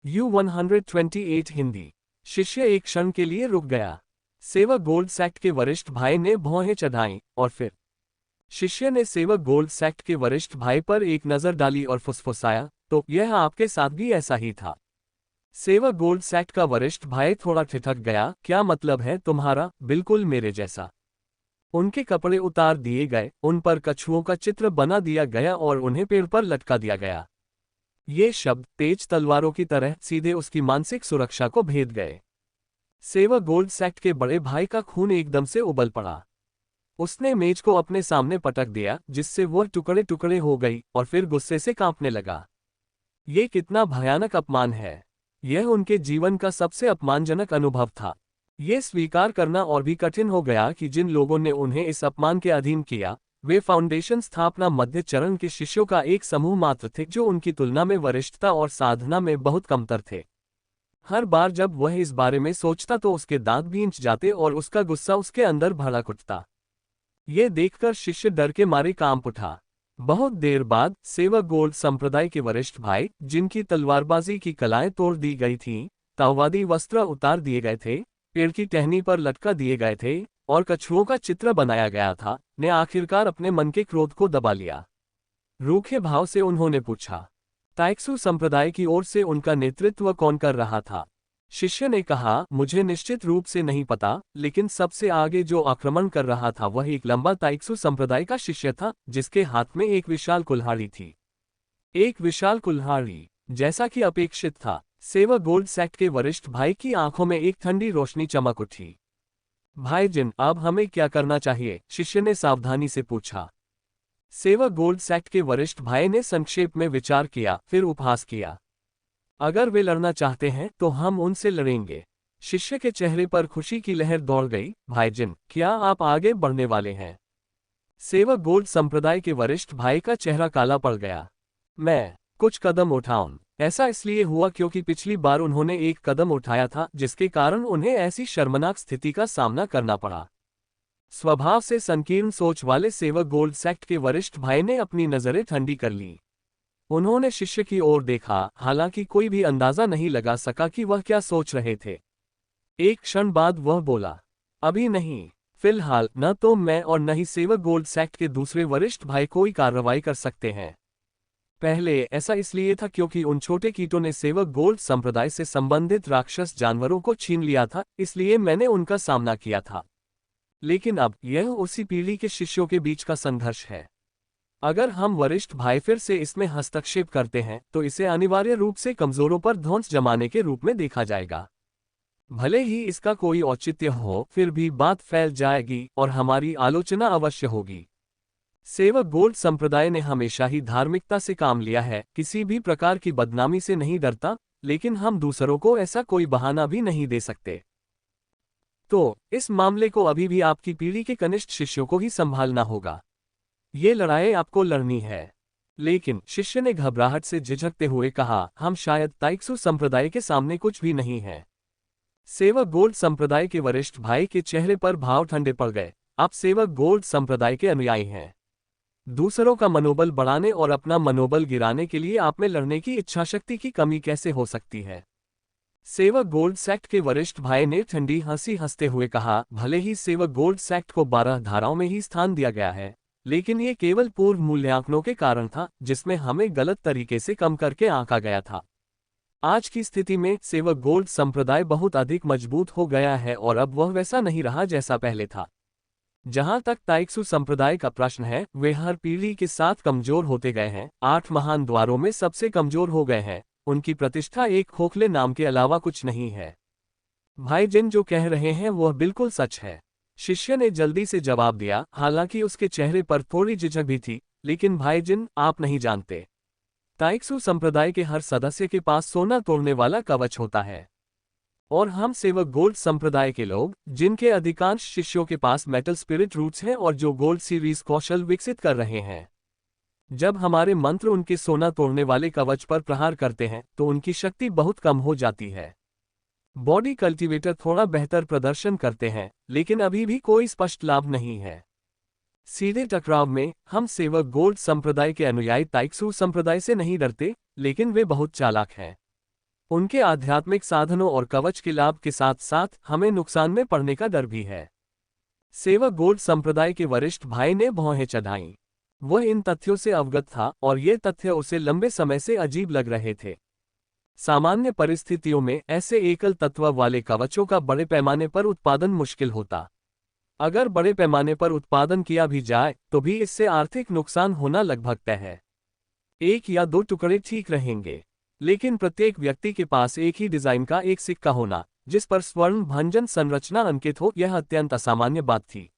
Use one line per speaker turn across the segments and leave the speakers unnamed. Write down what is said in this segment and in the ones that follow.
U128 Hindi. शिष्य एक क्षण के लिए रुक गया। सेवक गोल्ड सैक्ट के वरिष्ठ भाई ने भौहें चढ़ाईं और फिर शिष्य ने सेवक गोल्ड सैक्ट के वरिष्ठ भाई पर एक नजर डाली और फुसफुसाया, तो यह आपके साथ भी ऐसा ही था। सेवक गोल्ड सैक्ट का वरिष्ठ भाई थोड़ा ठिठक गया, क्या मतलब है तुम्हारा? बिल्कुल मेरे जैसा। उनके कपड़े उतार दिए गए, उन पर कछुओं का चित्र बना दिया गया और उन्हें पेड़ पर लटका दिया गया। ये शब्द तेज तलवारों की तरह सीधे उसकी मानसिक सुरक्षा को भेद गए। सेवक गोल्ड सैक्ट के बड़े भाई का खून एकदम से उबल पड़ा। उसने मेज को अपने सामने पटक दिया, जिससे वह टुकड़े टुकड़े हो गई, और फिर गुस्से से कांपने लगा। ये कितना भयानक अपमान है! यह उनके जीवन का सबसे अपमानजनक अनुभव था। ये स्वीकार करना और भी कठिन हो गया कि जिन लोगों ने उन्हें इस अपमान के अधीन किया, वे फाउंडेशन स्थापना मध्य चरण के शिष्यों का एक समूह मात्र थे जो उनकी तुलना में वरिष्ठता और साधना में बहुत कमतर थे। हर बार जब वह इस बारे में सोचता तो उसके दांत भींच जाते और उसका गुस्सा उसके अंदर भड़क उठता। ये देखकर शिष्य डर के मारे कांप उठा। बहुत देर बाद सेवक गोल्ड संप्रदाय के वरिष्ठ भाई, जिनकी तलवारबाजी की कलाएं तोड़ दी गई थीं, ताओवादी वस्त्र उतार दिए गए थे, पेड़ की टहनी पर लटका दिए गए थे और कछुओं का चित्र बनाया गया था, ने आखिरकार अपने मन के क्रोध को दबा लिया। रूखे भाव से उन्होंने पूछा, ताइक्सू संप्रदाय की ओर से उनका नेतृत्व कौन कर रहा था? शिष्य ने कहा, मुझे निश्चित रूप से नहीं पता, लेकिन सबसे आगे जो आक्रमण कर रहा था वह एक लंबा ताइक्सू संप्रदाय का शिष्य था, जिसके हाथ में एक विशाल कुल्हाड़ी थी। एक विशाल कुल्हाड़ी, जैसा कि अपेक्षित था। सेवक गोल्ड सैक्ट के वरिष्ठ भाई की आंखों में एक ठंडी रोशनी चमक उठी। भाई जिन, अब हमें क्या करना चाहिए? शिष्य ने सावधानी से पूछा। सेवक गोल्ड सैक्ट के वरिष्ठ भाई ने संक्षेप में विचार किया, फिर उपहास किया। अगर वे लड़ना चाहते हैं तो हम उनसे लड़ेंगे। शिष्य के चेहरे पर खुशी की लहर दौड़ गई। भाई जिन, क्या आप आगे बढ़ने वाले हैं? सेवक गोल्ड संप्रदाय के वरिष्ठ भाई का चेहरा काला पड़ गया। मैं कुछ कदम उठाऊं? ऐसा इसलिए हुआ क्योंकि पिछली बार उन्होंने एक कदम उठाया था, जिसके कारण उन्हें ऐसी शर्मनाक स्थिति का सामना करना पड़ा। स्वभाव से संकीर्ण सोच वाले सेवक गोल्ड सैक्ट के वरिष्ठ भाई ने अपनी नजरें ठंडी कर लीं। उन्होंने शिष्य की ओर देखा, हालांकि कोई भी अंदाजा नहीं लगा सका कि वह क्या सोच रहे थे। एक क्षण बाद वह बोला, अभी नहीं। फिलहाल न तो मैं और न ही सेवक गोल्ड सैक्ट के दूसरे वरिष्ठ भाई कोई कार्रवाई कर सकते हैं। पहले ऐसा इसलिए था क्योंकि उन छोटे कीटों ने सेवक गोल्ड संप्रदाय से संबंधित राक्षस जानवरों को छीन लिया था, इसलिए मैंने उनका सामना किया था। लेकिन अब यह उसी पीढ़ी के शिष्यों के बीच का संघर्ष है। अगर हम वरिष्ठ भाई फिर से इसमें हस्तक्षेप करते हैं तो इसे अनिवार्य रूप से कमजोरों पर धौंस जमाने के रूप में देखा जाएगा। भले ही इसका कोई औचित्य हो, फिर भी बात फैल जाएगी और हमारी आलोचना अवश्य होगी। सेवक गोल्ड संप्रदाय ने हमेशा ही धार्मिकता से काम लिया है, किसी भी प्रकार की बदनामी से नहीं डरता, लेकिन हम दूसरों को ऐसा कोई बहाना भी नहीं दे सकते। तो इस मामले को अभी भी आपकी पीढ़ी के कनिष्ठ शिष्यों को ही संभालना होगा। ये लड़ाई आपको लड़नी है। लेकिन शिष्य ने घबराहट से झिझकते हुए कहा, हम शायद ताइक्सू संप्रदाय के सामने कुछ भी नहीं हैं। सेवक गोल्ड संप्रदाय के वरिष्ठ भाई के चेहरे पर भाव ठंडे पड़ गए। आप सेवक गोल्ड संप्रदाय के अनुयायी हैं। दूसरों का मनोबल बढ़ाने और अपना मनोबल गिराने के लिए आप में लड़ने की इच्छाशक्ति की कमी कैसे हो सकती है? सेवक गोल्ड सैक्ट के वरिष्ठ भाई ने ठंडी हंसी हंसते हुए कहा, भले ही सेवक गोल्ड सैक्ट को 12 धाराओं में ही स्थान दिया गया है, लेकिन ये केवल पूर्व मूल्यांकनों के कारण था, जिसमें हमें गलत तरीके से कम करके आंका गया था। आज की स्थिति में सेवक गोल्ड संप्रदाय बहुत अधिक मजबूत हो गया है और अब वह वैसा नहीं रहा जैसा पहले था। जहां तक ताइक्सू संप्रदाय का प्रश्न है, वे हर पीढ़ी के साथ कमजोर होते गए हैं। 8 महान द्वारों में सबसे कमजोर हो गए हैं। उनकी प्रतिष्ठा एक खोखले नाम के अलावा कुछ नहीं है। भाई जिन जो कह रहे हैं वह बिल्कुल सच है। शिष्य ने जल्दी से जवाब दिया, हालांकि उसके चेहरे पर थोड़ी झिझक भी थी। लेकिन भाई जिन, आप नहीं जानते, ताइक्सू संप्रदाय के हर सदस्य के पास सोना तोड़ने वाला कवच होता है। और हम सेवक गोल्ड संप्रदाय के लोग, जिनके अधिकांश शिष्यों के पास मेटल स्पिरिट रूट्स हैं और जो गोल्ड सीरीज कौशल विकसित कर रहे हैं, जब हमारे मंत्र उनके सोना तोड़ने वाले कवच पर प्रहार करते हैं तो उनकी शक्ति बहुत कम हो जाती है। बॉडी कल्टीवेटर थोड़ा बेहतर प्रदर्शन करते हैं, लेकिन अभी भी कोई स्पष्ट लाभ नहीं है। सीधे टकराव में हम सेवक गोल्ड संप्रदाय के अनुयायी ताइक्सू संप्रदाय से नहीं डरते, लेकिन वे बहुत चालाक हैं। उनके आध्यात्मिक साधनों और कवच के लाभ के साथ साथ हमें नुकसान में पड़ने का डर भी है। सेवक गोल्ड संप्रदाय के वरिष्ठ भाई ने भौहें चढ़ाईं। वह इन तथ्यों से अवगत था और ये तथ्य उसे लंबे समय से अजीब लग रहे थे। सामान्य परिस्थितियों में ऐसे एकल तत्व वाले कवचों का बड़े पैमाने पर उत्पादन मुश्किल होता। अगर बड़े पैमाने पर उत्पादन किया भी जाए तो भी इससे आर्थिक नुकसान होना लगभग तय है। एक या दो टुकड़े ठीक रहेंगे, लेकिन प्रत्येक व्यक्ति के पास एक ही डिजाइन का एक सिक्का होना जिस पर स्वर्ण भंजन संरचना अंकित हो, यह अत्यंत असामान्य बात थी।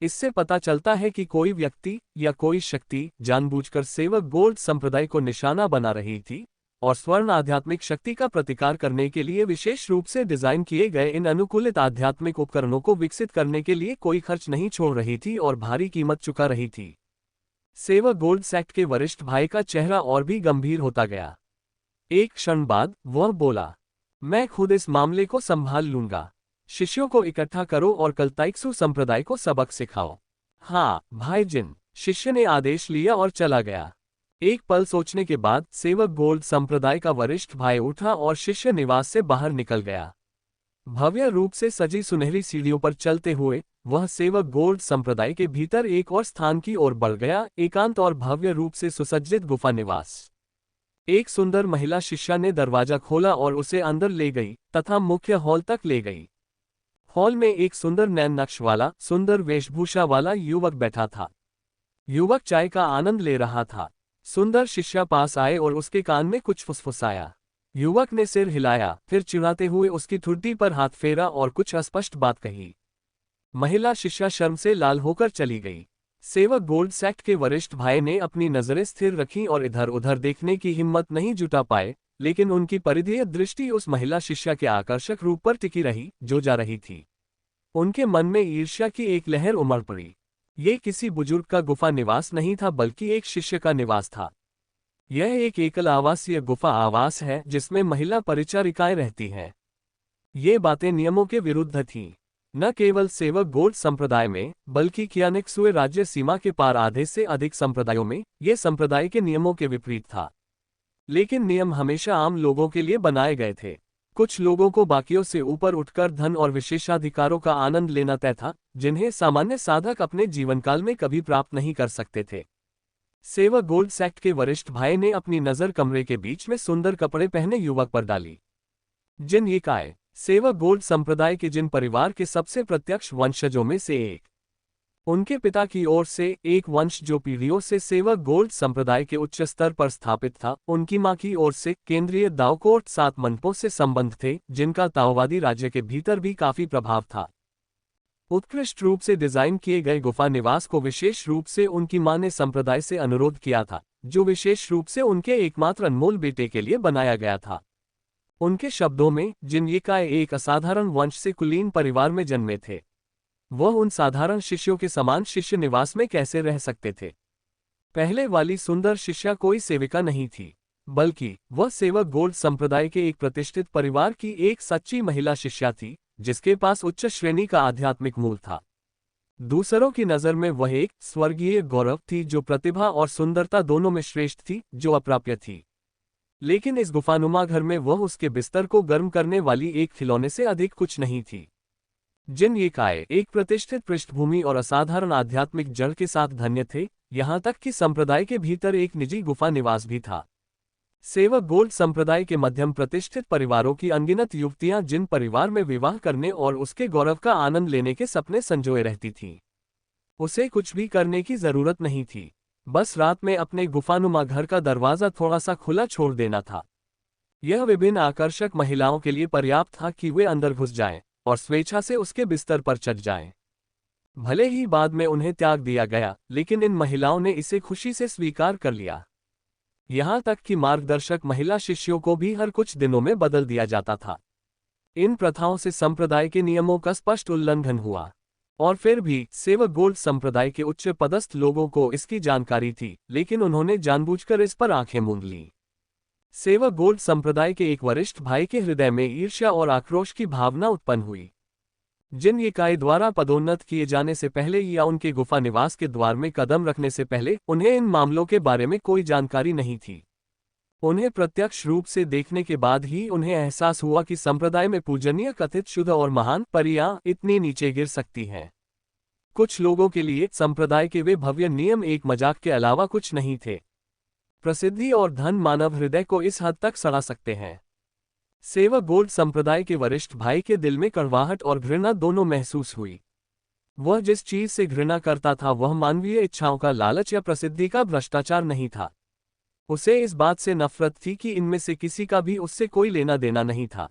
इससे पता चलता है कि कोई व्यक्ति या कोई शक्ति जानबूझकर सेवक गोल्ड संप्रदाय को निशाना बना रही थी और स्वर्ण आध्यात्मिक शक्ति का प्रतिकार करने के लिए विशेष रूप से डिजाइन किए गए इन अनुकूलित आध्यात्मिक उपकरणों को विकसित करने के लिए कोई खर्च नहीं छोड़ रही थी और भारी कीमत चुका रही थी। सेवक गोल्ड सेक्ट के वरिष्ठ भाई का चेहरा और भी गंभीर होता गया। एक क्षण बाद वह बोला, मैं खुद इस मामले को संभाल लूंगा। शिष्यों को इकट्ठा करो और कल ताइक्सु संप्रदाय को सबक सिखाओ। हाँ भाई जिन, शिष्य ने आदेश लिया और चला गया। एक पल सोचने के बाद सेवक गोल्ड संप्रदाय का वरिष्ठ भाई उठा और शिष्य निवास से बाहर निकल गया। भव्य रूप से सजी सुनहरी सीढ़ियों पर चलते हुए वह सेवक गोल्ड संप्रदाय के भीतर एक और स्थान की ओर बढ़ गया, एकांत और भव्य रूप से सुसज्जित गुफा निवास। एक सुंदर महिला शिष्या ने दरवाजा खोला और उसे अंदर ले गई तथा मुख्य हॉल तक ले गई। हॉल में एक सुंदर नैन नक्श वाला, सुंदर वेशभूषा वाला युवक बैठा था। युवक चाय का आनंद ले रहा था। सुंदर शिष्या पास आए और उसके कान में कुछ फुसफुसाया। युवक ने सिर हिलाया, फिर चिढ़ाते हुए उसकी ठुड्डी पर हाथ फेरा और कुछ अस्पष्ट बात कही। महिला शिष्या शर्म से लाल होकर चली गई। सेवक गोल्ड सेक्ट के वरिष्ठ भाई ने अपनी नजरें स्थिर रखीं और इधर उधर देखने की हिम्मत नहीं जुटा पाए, लेकिन उनकी परिधीय दृष्टि उस महिला शिष्या के आकर्षक रूप पर टिकी रही जो जा रही थी। उनके मन में ईर्ष्या की एक लहर उमड़ पड़ी। ये किसी बुजुर्ग का गुफा निवास नहीं था बल्कि एक शिष्य का निवास था। यह एक एकल आवासीय गुफा आवास है जिसमें महिला परिचारिकाएं रहती हैं। ये बातें नियमों के विरुद्ध थीं। न केवल सेवक गोल्ड संप्रदाय में बल्कि कियानिक्सुए राज्य सीमा के पार आधे से अधिक संप्रदायों में ये संप्रदाय के नियमों के विपरीत था। लेकिन नियम हमेशा आम लोगों के लिए बनाए गए थे। कुछ लोगों को बाकियों से ऊपर उठकर धन और विशेषाधिकारों का आनंद लेना तय था, जिन्हें सामान्य साधक अपने जीवनकाल में कभी प्राप्त नहीं कर सकते थे। सेवक गोल्ड सेक्ट के वरिष्ठ भाई ने अपनी नजर कमरे के बीच में सुंदर कपड़े पहने युवक पर डाली। जिन येकाय, सेवक गोल्ड संप्रदाय के जिन परिवार के सबसे प्रत्यक्ष वंशजों में से एक। उनके पिता की ओर से एक वंश जो पीढ़ियों से सेवक गोल्ड संप्रदाय के उच्च स्तर पर स्थापित था। उनकी मां की ओर से केंद्रीय दावकोट 7 मनपों से संबंध थे, जिनका ताओवादी राज्य के भीतर भी काफी प्रभाव था। उत्कृष्ट रूप से डिजाइन किए गए गुफा निवास को विशेष रूप से उनकी मां ने संप्रदाय से अनुरोध किया था, जो विशेष रूप से उनके एकमात्र अनमोल बेटे के लिए बनाया गया था। उनके शब्दों में, जिन येकाय एक असाधारण वंश से कुलीन परिवार में जन्मे थे, वह उन साधारण शिष्यों के समान शिष्य निवास में कैसे रह सकते थे। पहले वाली सुंदर शिष्या कोई सेविका नहीं थी, बल्कि वह सेवक गोल्ड संप्रदाय के एक प्रतिष्ठित परिवार की एक सच्ची महिला शिष्या थी, जिसके पास उच्च श्रेणी का आध्यात्मिक मूल था। दूसरों की नजर में वह एक स्वर्गीय गौरव थी जो प्रतिभा और सुंदरता दोनों में श्रेष्ठ थी, जो अप्राप्य थी। लेकिन इस गुफानुमा घर में वह उसके बिस्तर को गर्म करने वाली एक खिलौने से अधिक कुछ नहीं थी। जिन येकाय एक प्रतिष्ठित पृष्ठभूमि और असाधारण आध्यात्मिक जड़ के साथ धन्य थे, यहां तक कि संप्रदाय के भीतर एक निजी गुफा निवास भी था। सेवक गोल्ड संप्रदाय के मध्यम प्रतिष्ठित परिवारों की अनगिनत युवतियां जिन परिवार में विवाह करने और उसके गौरव का आनंद लेने के सपने संजोए रहती थीं। उसे कुछ भी करने की जरूरत नहीं थी, बस रात में अपने गुफानुमा घर का दरवाजा थोड़ा सा खुला छोड़ देना था। यह विभिन्न आकर्षक महिलाओं के लिए पर्याप्त था कि वे अंदर घुस जाएं और स्वेच्छा से उसके बिस्तर पर चढ़ जाएं। भले ही बाद में उन्हें त्याग दिया गया, लेकिन इन महिलाओं ने इसे खुशी से स्वीकार कर लिया। यहां तक कि मार्गदर्शक महिला शिष्यों को भी हर कुछ दिनों में बदल दिया जाता था। इन प्रथाओं से संप्रदाय के नियमों का स्पष्ट उल्लंघन हुआ, और फिर भी सेवक गोल्ड संप्रदाय के उच्च पदस्थ लोगों को इसकी जानकारी थी, लेकिन उन्होंने जानबूझकर इस पर आंखें मूंद लीं। सेवक गोल्ड संप्रदाय के एक वरिष्ठ भाई के हृदय में ईर्ष्या और आक्रोश की भावना उत्पन्न हुई। जिन येकाय द्वारा पदोन्नत किए जाने से पहले या उनके गुफा निवास के द्वार में कदम रखने से पहले उन्हें इन मामलों के बारे में कोई जानकारी नहीं थी। उन्हें प्रत्यक्ष रूप से देखने के बाद ही उन्हें एहसास हुआ कि संप्रदाय में पूजनीय, कथित शुद्ध और महान परियां इतनी नीचे गिर सकती हैं। कुछ लोगों के लिए संप्रदाय के वे भव्य नियम एक मजाक के अलावा कुछ नहीं थे। प्रसिद्धि और धन मानव हृदय को इस हद तक सड़ा सकते हैं। सेवक गोल्ड संप्रदाय के वरिष्ठ भाई के दिल में कड़वाहट और घृणा दोनों महसूस हुई। वह जिस चीज से घृणा करता था वह मानवीय इच्छाओं का लालच या प्रसिद्धि का भ्रष्टाचार नहीं था। उसे इस बात से नफरत थी कि इनमें से किसी का भी उससे कोई लेना देना नहीं था।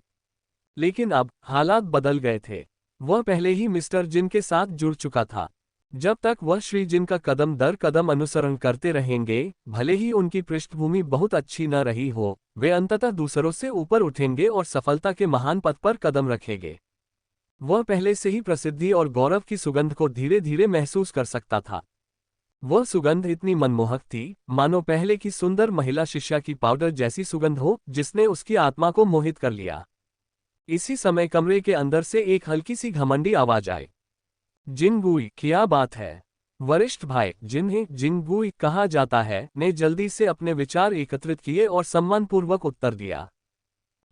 लेकिन अब हालात बदल गए थे। वह पहले ही मिस्टर जिन के साथ जुड़ चुका था। जब तक वह श्री जिन का कदम दर कदम अनुसरण करते रहेंगे, भले ही उनकी पृष्ठभूमि बहुत अच्छी न रही हो, वे अंततः दूसरों से ऊपर उठेंगे और सफलता के महान पथ पर कदम रखेंगे। वह पहले से ही प्रसिद्धि और गौरव की सुगंध को धीरे धीरे महसूस कर सकता था। वह सुगंध इतनी मनमोहक थी, मानो पहले की सुंदर महिला शिष्या की पाउडर जैसी सुगंध हो जिसने उसकी आत्मा को मोहित कर लिया। इसी समय कमरे के अंदर से एक हल्की सी घमंडी आवाज आई। जिनगुई, क्या बात है? वरिष्ठ भाई, जिन्हें जिनगुई कहा जाता है, ने जल्दी से अपने विचार एकत्रित किए और सम्मानपूर्वक उत्तर दिया।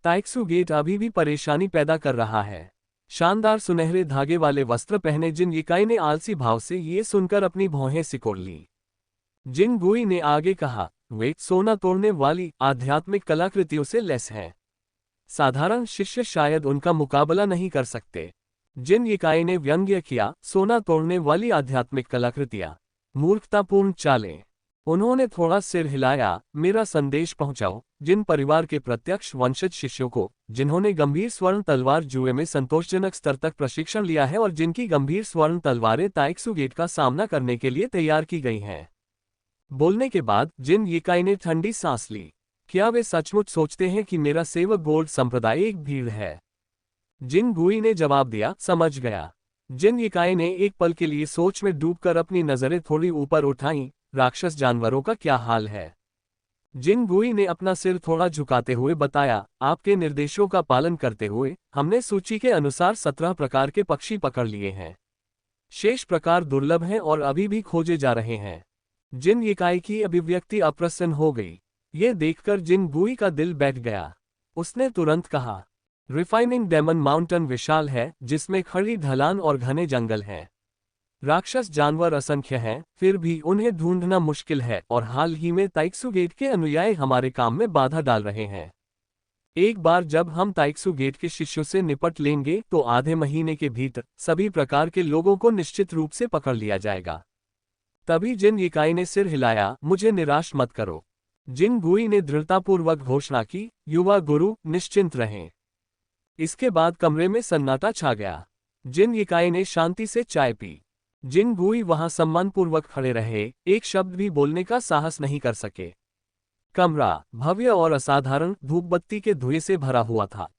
ताइक्सू गेट अभी भी परेशानी पैदा कर रहा है। शानदार सुनहरे धागे वाले वस्त्र पहने जिन यिकाई ने आलसी भाव से ये सुनकर अपनी भौहें सिकोड़ ली। जिनगुई ने आगे कहा, वे सोना तोड़ने वाली आध्यात्मिक कलाकृतियों से लैस हैं। साधारण शिष्य शायद उनका मुकाबला नहीं कर सकते। जिन यिकाई ने व्यंग्य किया, सोना तोड़ने वाली आध्यात्मिक कलाकृतियां, मूर्खतापूर्ण चालें। उन्होंने थोड़ा सिर हिलाया। मेरा संदेश पहुंचाओ जिन परिवार के प्रत्यक्ष वंशज शिष्यों को, जिन्होंने गंभीर स्वर्ण तलवार जुए में संतोषजनक स्तर तक प्रशिक्षण लिया है और जिनकी गंभीर स्वर्ण तलवारें ताइक्सू गेट का सामना करने के लिए तैयार की गई हैं। बोलने के बाद जिन यिकाई ने ठंडी सांस ली। क्या वे सचमुच सोचते हैं कि मेरा सेवक गोल्ड संप्रदाय एक भीड़ है? जिन गुई ने जवाब दिया, समझ गया। जिन यिकाई ने एक पल के लिए सोच में डूबकर अपनी नजरें थोड़ी ऊपर उठाईं। राक्षस जानवरों का क्या हाल है? जिन गुई ने अपना सिर थोड़ा झुकाते हुए बताया, आपके निर्देशों का पालन करते हुए हमने सूची के अनुसार 17 प्रकार के पक्षी पकड़ लिए हैं। शेष प्रकार दुर्लभ हैं और अभी भी खोजे जा रहे हैं। जिन यिकाई की अभिव्यक्ति अप्रसन्न हो गई। ये देखकर जिन गुई का दिल बैठ गया। उसने तुरंत कहा, रिफाइनिंग डेमन माउंटेन विशाल है, जिसमें खड़ी ढलान और घने जंगल हैं। राक्षस जानवर असंख्य हैं, फिर भी उन्हें ढूंढना मुश्किल है और हाल ही में ताइक्सू गेट के अनुयायी हमारे काम में बाधा डाल रहे हैं। एक बार जब हम ताइक्सू गेट के शिष्यों से निपट लेंगे तो आधे महीने के भीतर सभी प्रकार के लोगों को निश्चित रूप से पकड़ लिया जाएगा। तभी जिन यिकाई ने सिर हिलाया, मुझे निराश मत करो। जिन गुई ने दृढ़तापूर्वक घोषणा की, युवा गुरु निश्चिंत रहें। इसके बाद कमरे में सन्नाटा छा गया। जिन यिकाई ने शांति से चाय पी। जिन गुई वहां सम्मानपूर्वक खड़े रहे, एक शब्द भी बोलने का साहस नहीं कर सके। कमरा भव्य और असाधारण धूपबत्ती के धुएं से भरा हुआ था।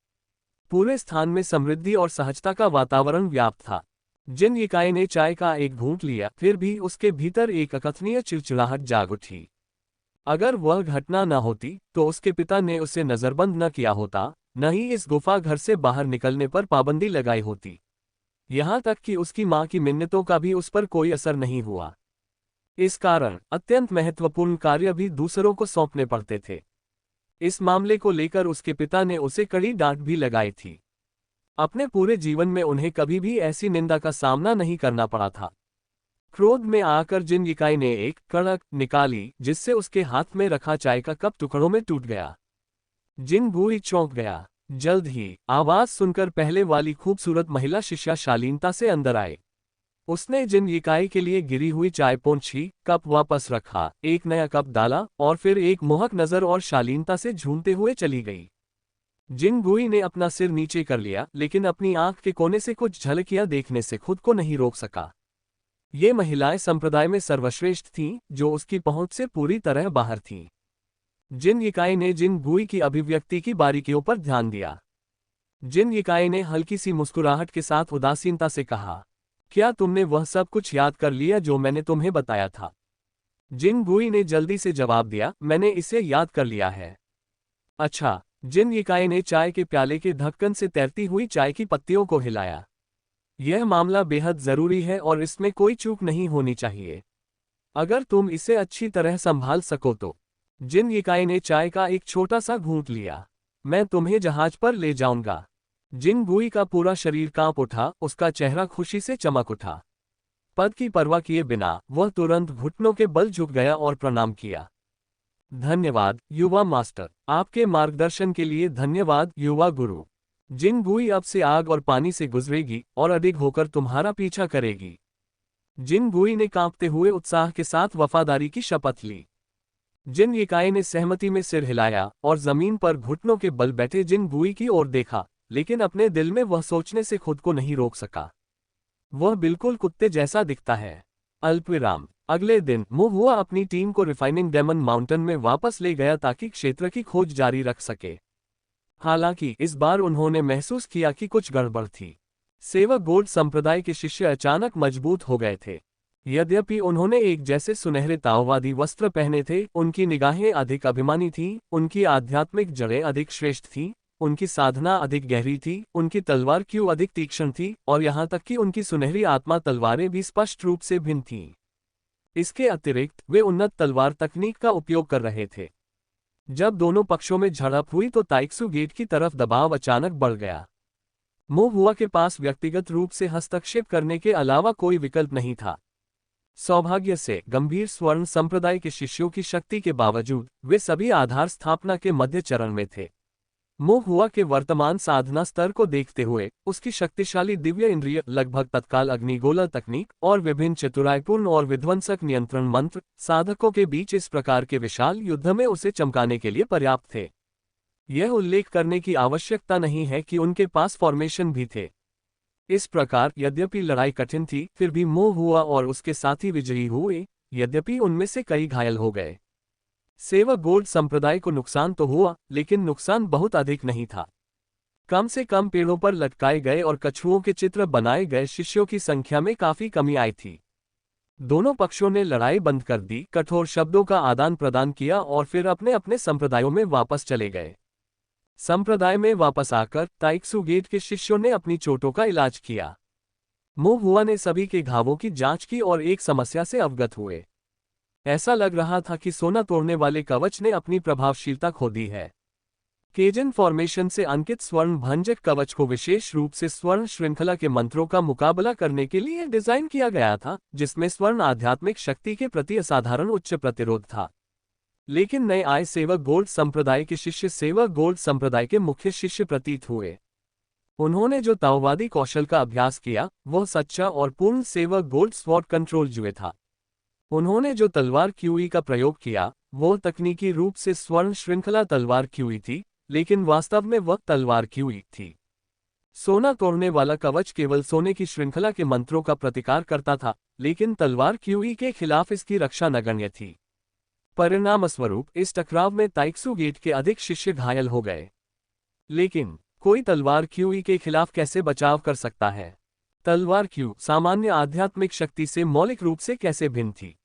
पूरे स्थान में समृद्धि और सहजता का वातावरण व्याप्त था। जिन यिकाई ने चाय का एक घूंट लिया, फिर भी उसके भीतर एक अकथनीय चिड़चिड़ाहट जाग उठी। अगर वह घटना न होती तो उसके पिता ने उसे नजरबंद न किया होता, न ही इस गुफा घर से बाहर निकलने पर पाबंदी लगाई होती। यहां तक कि उसकी मां की मिन्नतों का भी उस पर कोई असर नहीं हुआ। इस कारण अत्यंत महत्वपूर्ण कार्य भी दूसरों को सौंपने पड़ते थे। इस मामले को लेकर उसके पिता ने उसे कड़ी डांट भी लगाई थी। अपने पूरे जीवन में उन्हें कभी भी ऐसी निंदा का सामना नहीं करना पड़ा था। क्रोध में आकर जिन यिकाई ने एक कड़क निकाली, जिससे उसके हाथ में रखा चाय का कप टुकड़ों में टूट गया। जिन गुई चौंक गया। जल्द ही आवाज सुनकर पहले वाली खूबसूरत महिला शिष्या शालीनता से अंदर आए। उसने जिन यिकाई के लिए गिरी हुई चाय पोंछी, कप वापस रखा, एक नया कप डाला और फिर एक मोहक नजर और शालीनता से झूमते हुए चली गई। जिन गुई ने अपना सिर नीचे कर लिया, लेकिन अपनी आंख के कोने से कुछ झलकियां देखने से खुद को नहीं रोक सका। ये महिलाएं संप्रदाय में सर्वश्रेष्ठ थीं, जो उसकी पहुंच से पूरी तरह बाहर थीं। जिन यिकाई ने जिन गुई की अभिव्यक्ति की बारीकियों पर ध्यान दिया। जिन यिकाई ने हल्की सी मुस्कुराहट के साथ उदासीनता से कहा, क्या तुमने वह सब कुछ याद कर लिया जो मैंने तुम्हें बताया था? जिन गुई ने जल्दी से जवाब दिया, मैंने इसे याद कर लिया है। अच्छा। जिन यिकाई ने चाय के प्याले के ढक्कन से तैरती हुई चाय की पत्तियों को हिलाया। यह मामला बेहद जरूरी है और इसमें कोई चूक नहीं होनी चाहिए। अगर तुम इसे अच्छी तरह संभाल सको तो जिन यिकाई ने चाय का एक छोटा सा घूंट लिया। मैं तुम्हें जहाज पर ले जाऊंगा। जिन गुई का पूरा शरीर कांप उठा, उसका चेहरा खुशी से चमक उठा। पद की परवाह किए बिना वह तुरंत घुटनों के बल झुक गया और प्रणाम किया। धन्यवाद युवा मास्टर, आपके मार्गदर्शन के लिए धन्यवाद युवा गुरु। जिन गुई अब से आग और पानी से गुजरेगी और अधिक होकर तुम्हारा पीछा करेगी। जिन गुई ने कांपते हुए उत्साह के साथ वफादारी की शपथ ली। जिन यिकाई ने सहमति में सिर हिलाया और जमीन पर घुटनों के बल बैठे जिन गुई की ओर देखा, लेकिन अपने दिल में वह सोचने से खुद को नहीं रोक सका, वह बिल्कुल कुत्ते जैसा दिखता है। अल्पविराम। अगले दिन मो हुआ अपनी टीम को रिफाइनिंग डेमन माउंटेन में वापस ले गया ताकि क्षेत्र की खोज जारी रख सके। हालांकि इस बार उन्होंने महसूस किया कि कुछ गड़बड़ थी। सेवक गोल्ड संप्रदाय के शिष्य अचानक मजबूत हो गए थे। यद्यपि उन्होंने एक जैसे सुनहरे ताओवादी वस्त्र पहने थे, उनकी निगाहें अधिक अभिमानी थीं, उनकी आध्यात्मिक जड़ें अधिक श्रेष्ठ थीं, उनकी साधना अधिक गहरी थी, उनकी तलवार क्यों अधिक तीक्ष्ण थी, और यहाँ तक कि उनकी सुनहरी आत्मा तलवारें भी स्पष्ट रूप से भिन्न थीं। इसके अतिरिक्त वे उन्नत तलवार तकनीक का उपयोग कर रहे थे। जब दोनों पक्षों में झड़प हुई तो ताइक्सू गेट की तरफ दबाव अचानक बढ़ गया। मो हुआ के पास व्यक्तिगत रूप से हस्तक्षेप करने के अलावा कोई विकल्प नहीं था। सौभाग्य से गंभीर स्वर्ण संप्रदाय के शिष्यों की शक्ति के बावजूद वे सभी आधार स्थापना के मध्य चरण में थे। मो हुआ के वर्तमान साधना स्तर को देखते हुए उसकी शक्तिशाली दिव्य इंद्रिय, लगभग तत्काल अग्निगोला तकनीक और विभिन्न चतुराईपूर्ण और विध्वंसक नियंत्रण मंत्र साधकों के बीच इस प्रकार के विशाल युद्ध में उसे चमकाने के लिए पर्याप्त थे। यह उल्लेख करने की आवश्यकता नहीं है कि उनके पास फॉर्मेशन भी थे। इस प्रकार यद्यपि लड़ाई कठिन थी, फिर भी मो हुआ और उसके साथी विजयी हुए, यद्यपि उनमें से कई घायल हो गए। सेवक गोल्ड संप्रदाय को नुकसान तो हुआ, लेकिन नुकसान बहुत अधिक नहीं था। कम से कम पेड़ों पर लटकाए गए और कछुओं के चित्र बनाए गए शिष्यों की संख्या में काफी कमी आई थी। दोनों पक्षों ने लड़ाई बंद कर दी, कठोर शब्दों का आदान प्रदान किया और फिर अपने अपने संप्रदायों में वापस चले गए। संप्रदाय में वापस आकर ताइक्सू गेट के शिष्यों ने अपनी चोटों का इलाज किया। मो हुआ ने सभी के घावों की जांच की और एक समस्या से अवगत हुए। ऐसा लग रहा था कि सोना तोड़ने वाले कवच ने अपनी प्रभावशीलता खो दी है। केजन फॉर्मेशन से अंकित स्वर्ण भंजक कवच को विशेष रूप से स्वर्ण श्रृंखला के मंत्रों का मुकाबला करने के लिए डिजाइन किया गया था, जिसमें स्वर्ण आध्यात्मिक शक्ति के प्रति असाधारण उच्च प्रतिरोध था। लेकिन नए आए सेवक गोल्ड संप्रदाय के शिष्य सेवक गोल्ड संप्रदाय के मुख्य शिष्य प्रतीत हुए। उन्होंने जो ताओवादी कौशल का अभ्यास किया वह सच्चा और पूर्ण सेवक गोल्ड स्वॉर्ड कंट्रोल जुए था। उन्होंने जो तलवार क्यूई का प्रयोग किया वो तकनीकी रूप से स्वर्ण श्रृंखला तलवार क्यूई थी, लेकिन वास्तव में वह तलवार क्यूई थी। सोना तोड़ने वाला कवच केवल सोने की श्रृंखला के मंत्रों का प्रतिकार करता था, लेकिन तलवार क्यूई के खिलाफ इसकी रक्षा नगण्य थी। परिणामस्वरूप इस टकराव में ताइक्सू गेट के अधिक शिष्य घायल हो गए। लेकिन कोई तलवार क्यूई के खिलाफ कैसे बचाव कर सकता है? तलवार क्यू सामान्य आध्यात्मिक शक्ति से मौलिक रूप से कैसे भिन्न थी?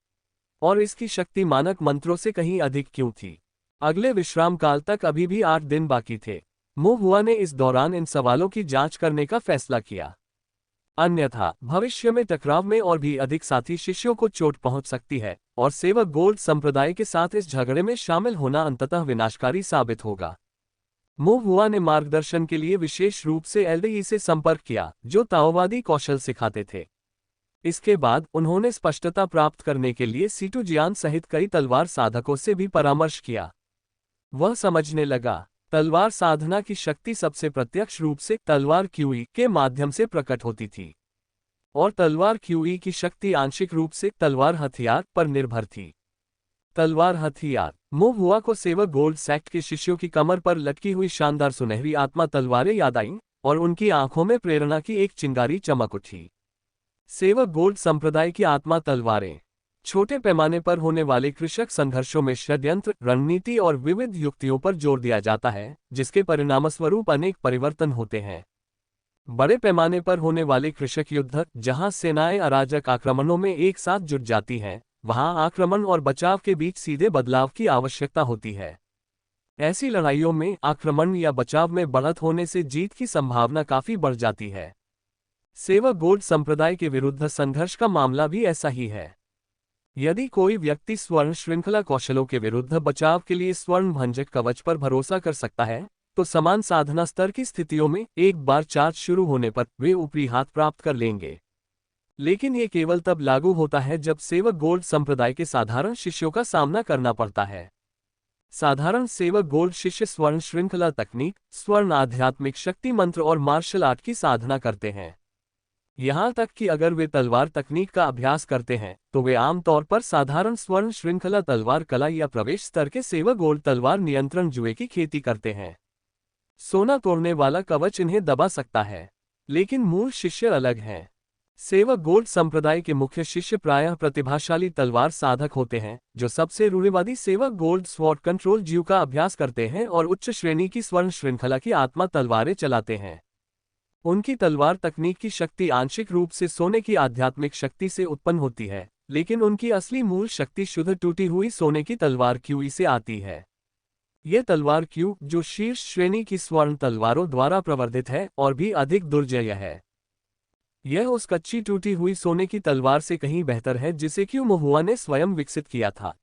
और इसकी शक्ति मानक मंत्रों से कहीं अधिक क्यों थी? अगले विश्राम काल तक अभी भी 8 दिन बाकी थे। मो हुआ ने इस दौरान इन सवालों की जांच करने का फैसला किया। अन्यथा भविष्य में टकराव में और भी अधिक साथी शिष्यों को चोट पहुंच सकती है और सेवक गोल्ड संप्रदाय के साथ इस झगड़े में शामिल होना अंततः विनाशकारी साबित होगा। मो हुआ ने मार्गदर्शन के लिए विशेष रूप से एलडीई से संपर्क किया, जो ताओवादी कौशल सिखाते थे। इसके बाद उन्होंने स्पष्टता प्राप्त करने के लिए सीटू जियान सहित कई तलवार साधकों से भी परामर्श किया। वह समझने लगा, तलवार साधना की शक्ति सबसे प्रत्यक्ष रूप से तलवार क्यूई के माध्यम से प्रकट होती थी, और तलवार क्यूई की शक्ति आंशिक रूप से तलवार हथियार पर निर्भर थी। तलवार हथियार। मो हुआ को सेवक गोल्ड सेक्ट के शिष्यों की कमर पर लटकी हुई शानदार सुनहरी आत्मा तलवारें याद आईं और उनकी आंखों में प्रेरणा की एक चिंगारी चमक उठी। सेवक गोल्ड संप्रदाय की आत्मा तलवारें। छोटे पैमाने पर होने वाले कृषक संघर्षों में षड्यंत्र, रणनीति और विविध युक्तियों पर जोर दिया जाता है, जिसके परिणामस्वरूप अनेक परिवर्तन होते हैं। बड़े पैमाने पर होने वाले कृषक युद्ध, जहां सेनाएं अराजक आक्रमणों में एक साथ जुट जाती हैं, वहां आक्रमण और बचाव के बीच सीधे बदलाव की आवश्यकता होती है। ऐसी लड़ाइयों में आक्रमण या बचाव में बढ़त होने से जीत की संभावना काफी बढ़ जाती है। सेवक गोल्ड संप्रदाय के विरुद्ध संघर्ष का मामला भी ऐसा ही है। यदि कोई व्यक्ति स्वर्ण श्रृंखला कौशलों के विरुद्ध बचाव के लिए स्वर्ण भंजक कवच पर भरोसा कर सकता है, तो समान साधना स्तर की स्थितियों में एक बार चार्ज शुरू होने पर वे ऊपरी हाथ प्राप्त कर लेंगे। लेकिन ये केवल तब लागू होता है जब सेवक गोल्ड संप्रदाय के साधारण शिष्यों का सामना करना पड़ता है। साधारण सेवक गोल्ड शिष्य स्वर्ण श्रृंखला तकनीक, स्वर्ण आध्यात्मिक शक्ति मंत्र और मार्शल आर्ट की साधना करते हैं। यहाँ तक कि अगर वे तलवार तकनीक का अभ्यास करते हैं तो वे आमतौर पर साधारण स्वर्ण श्रृंखला तलवार कला या प्रवेश स्तर के सेवक गोल्ड तलवार नियंत्रण जुए की खेती करते हैं। सोना तोड़ने वाला कवच इन्हें दबा सकता है, लेकिन मूल शिष्य अलग हैं। सेवक गोल्ड संप्रदाय के मुख्य शिष्य प्रायः प्रतिभाशाली तलवार साधक होते हैं, जो सबसे रूढ़िवादी सेवक गोल्ड स्वॉर्ड कंट्रोल ज्यू का अभ्यास करते हैं और उच्च श्रेणी की स्वर्ण श्रृंखला की आत्मा तलवारें चलाते हैं। उनकी तलवार तकनीक की शक्ति आंशिक रूप से सोने की आध्यात्मिक शक्ति से उत्पन्न होती है, लेकिन उनकी असली मूल शक्ति शुद्ध टूटी हुई सोने की तलवार क्यूई से आती है। यह तलवार क्यू, जो शीर्ष श्रेणी की स्वर्ण तलवारों द्वारा प्रवर्धित है, और भी अधिक दुर्जेय है। यह उस कच्ची टूटी हुई सोने की तलवार से कहीं बेहतर है जिसे क्यू मोहुआ ने स्वयं विकसित किया था,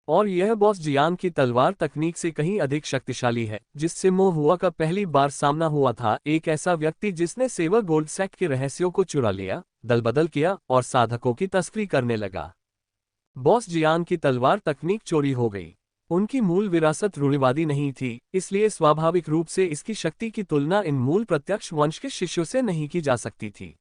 और यह बॉस जियान की तलवार तकनीक से कहीं अधिक शक्तिशाली है, जिससे मोहुआ का पहली बार सामना हुआ था। एक ऐसा व्यक्ति जिसने सेवक गोल्ड सेक्ट के रहस्यों को चुरा लिया, दलबदल किया और साधकों की तस्करी करने लगा। बॉस जियान की तलवार तकनीक चोरी हो गई। उनकी मूल विरासत रूढ़िवादी नहीं थी, इसलिए स्वाभाविक रूप से इसकी शक्ति की तुलना इन मूल प्रत्यक्ष वंश के शिष्यों से नहीं की जा सकती थी।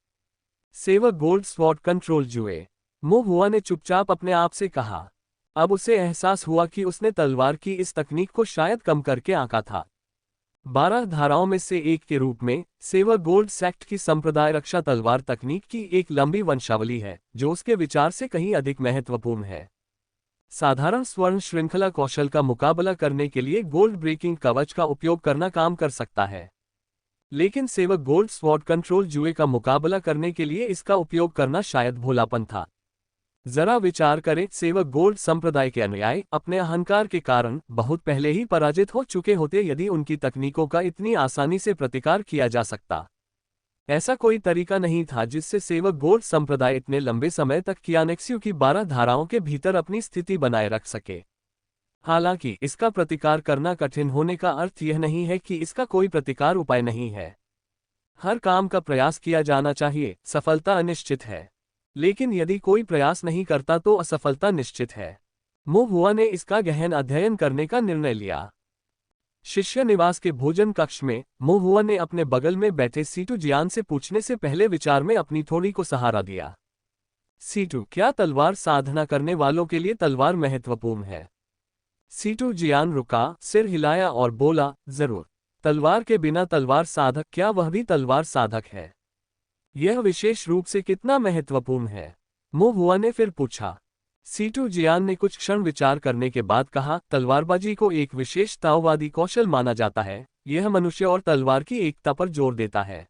सेवक गोल्ड स्वॉर्ड कंट्रोल जुए, मोहुआ ने चुपचाप अपने आप से कहा। अब उसे एहसास हुआ कि उसने तलवार की इस तकनीक को शायद कम करके आंका था। 12 धाराओं में से एक के रूप में सेवक गोल्ड सेक्ट की संप्रदाय रक्षा तलवार तकनीक की एक लंबी वंशावली है, जो उसके विचार से कहीं अधिक महत्वपूर्ण है। साधारण स्वर्ण श्रृंखला कौशल का मुकाबला करने के लिए गोल्ड ब्रेकिंग कवच का उपयोग करना काम कर सकता है, लेकिन सेवक गोल्ड स्वॉर्ड कंट्रोल जुए का मुकाबला करने के लिए इसका उपयोग करना शायद भोलापन था। जरा विचार करें, सेवक गोल्ड संप्रदाय के अनुयायी अपने अहंकार के कारण बहुत पहले ही पराजित हो चुके होते यदि उनकी तकनीकों का इतनी आसानी से प्रतिकार किया जा सकता। ऐसा कोई तरीका नहीं था जिससे सेवक गोल्ड संप्रदाय इतने लंबे समय तक कियानेक्स्यू की 12 धाराओं के भीतर अपनी स्थिति बनाए रख सके। हालांकि इसका प्रतिकार करना कठिन होने का अर्थ यह नहीं है कि इसका कोई प्रतिकार उपाय नहीं है। हर काम का प्रयास किया जाना चाहिए, सफलता अनिश्चित है, लेकिन यदि कोई प्रयास नहीं करता तो असफलता निश्चित है। मोहुआ ने इसका गहन अध्ययन करने का निर्णय लिया। शिष्य निवास के भोजन कक्ष में मोहुआ ने अपने बगल में बैठे सीटू जियान से पूछने से पहले विचार में अपनी थोड़ी को सहारा दिया। सीटू, क्या तलवार साधना करने वालों के लिए तलवार महत्वपूर्ण है? सीटू जियान रुका, सिर हिलाया और बोला, जरूर। तलवार के बिना तलवार साधक, क्या वह भी तलवार साधक है? यह विशेष रूप से कितना महत्वपूर्ण है? मोहुआ ने फिर पूछा। सीटू जियान ने कुछ क्षण विचार करने के बाद कहा, तलवारबाजी को एक विशेष ताओवादी कौशल माना जाता है। यह मनुष्य और तलवार की एकता पर जोर देता है।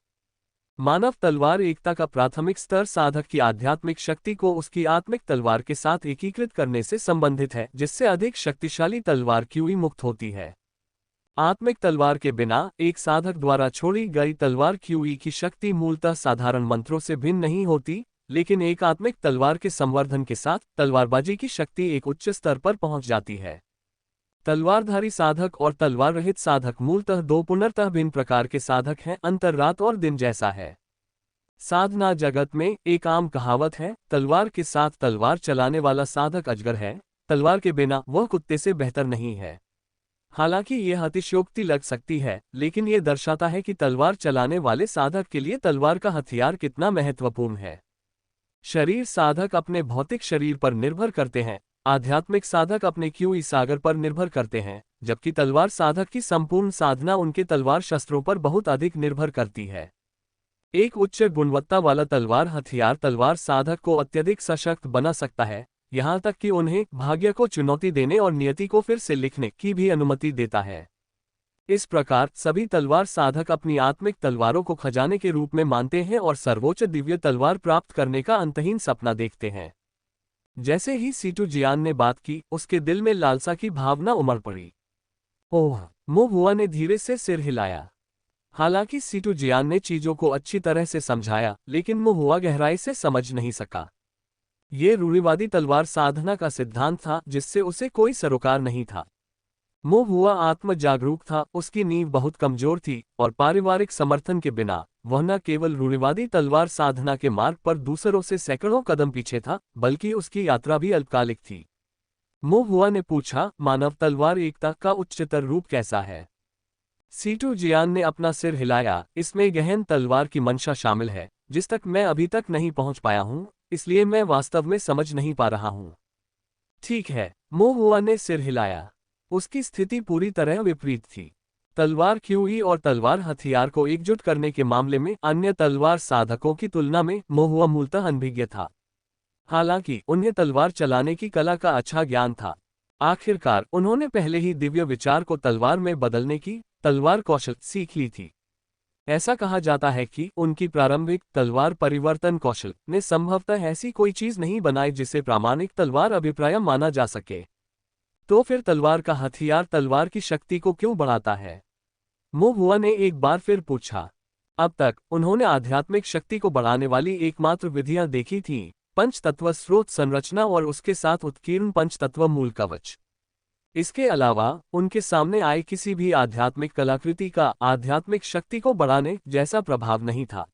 मानव तलवार एकता का प्राथमिक स्तर साधक की आध्यात्मिक शक्ति को उसकी आत्मिक तलवार के साथ एकीकृत करने से संबंधित है, जिससे अधिक शक्तिशाली तलवार क्यूई मुक्त होती है। आत्मिक तलवार के बिना एक साधक द्वारा छोड़ी गई तलवार क्यूई की शक्ति मूलतः साधारण मंत्रों से भिन्न नहीं होती, लेकिन एक आत्मिक तलवार के संवर्धन के साथ तलवारबाजी की शक्ति एक उच्च स्तर पर पहुंच जाती है। तलवारधारी साधक और तलवार रहित साधक मूलतः दो पुनर्तः भिन्न प्रकार के साधक हैं। अंतर रात और दिन जैसा है। साधना जगत में एक आम कहावत है, तलवार के साथ तलवार चलाने वाला साधक अजगर है, तलवार के बिना वह कुत्ते से बेहतर नहीं है। हालांकि यह अतिशयोक्ति लग सकती है, लेकिन यह दर्शाता है कि तलवार चलाने वाले साधक के लिए तलवार का हथियार कितना महत्वपूर्ण है। शरीर साधक अपने भौतिक शरीर पर निर्भर करते हैं, आध्यात्मिक साधक अपने क्यूई सागर पर निर्भर करते हैं, जबकि तलवार साधक की संपूर्ण साधना उनके तलवार शस्त्रों पर बहुत अधिक निर्भर करती है। एक उच्च गुणवत्ता वाला तलवार हथियार तलवार साधक को अत्यधिक सशक्त बना सकता है, यहाँ तक कि उन्हें भाग्य को चुनौती देने और नियति को फिर से लिखने की भी अनुमति देता है। इस प्रकार सभी तलवार साधक अपनी आत्मिक तलवारों को खजाने के रूप में मानते हैं और सर्वोच्च दिव्य तलवार प्राप्त करने का अंतहीन सपना देखते हैं। जैसे ही सीटू जियान ने बात की, उसके दिल में लालसा की भावना उमड़ पड़ी। ओह, मोहुआ ने धीरे से सिर हिलाया। हालांकि सीटू जियान ने चीजों को अच्छी तरह से समझाया, लेकिन मोहुआ गहराई से समझ नहीं सका। ये रूढ़िवादी तलवार साधना का सिद्धांत था जिससे उसे कोई सरोकार नहीं था। मो हुआ आत्म जागरूक था, उसकी नींव बहुत कमजोर थी और पारिवारिक समर्थन के बिना वह न केवल रूढ़िवादी तलवार साधना के मार्ग पर दूसरों से सैकड़ों कदम पीछे था, बल्कि उसकी यात्रा भी अल्पकालिक थी। मो हुआ ने पूछा, मानव तलवार एकता का उच्चतर रूप कैसा है? सीटू जियान ने अपना सिर हिलाया, इसमें गहन तलवार की मंशा शामिल है जिस तक मैं अभी तक नहीं पहुंच पाया हूं, इसलिए मैं वास्तव में समझ नहीं पा रहा हूं। ठीक है, मो हुआ ने सिर हिलाया। उसकी स्थिति पूरी तरह विपरीत थी। तलवार क्यूई और तलवार हथियार को एकजुट करने के मामले में अन्य तलवार साधकों की तुलना में मो हुआ मूलतः अनभिज्ञ था। हालांकि उन्हें तलवार चलाने की कला का अच्छा ज्ञान था। आखिरकार उन्होंने पहले ही दिव्य विचार को तलवार में बदलने की तलवार कौशल सीख ली थी। ऐसा कहा जाता है कि उनकी प्रारंभिक तलवार परिवर्तन कौशल ने संभवतः ऐसी कोई चीज नहीं बनाई जिसे प्रामाणिक तलवार अभिप्राय माना जा सके। तो फिर तलवार का हथियार तलवार की शक्ति को क्यों बढ़ाता है? मो हुआ ने एक बार फिर पूछा। अब तक उन्होंने आध्यात्मिक शक्ति को बढ़ाने वाली एकमात्र विधियां देखी थीं, पंचतत्व स्रोत संरचना और उसके साथ उत्कीर्ण पंचतत्व मूल कवच। इसके अलावा उनके सामने आए किसी भी आध्यात्मिक कलाकृति का आध्यात्मिक शक्ति को बढ़ाने जैसा प्रभाव नहीं था।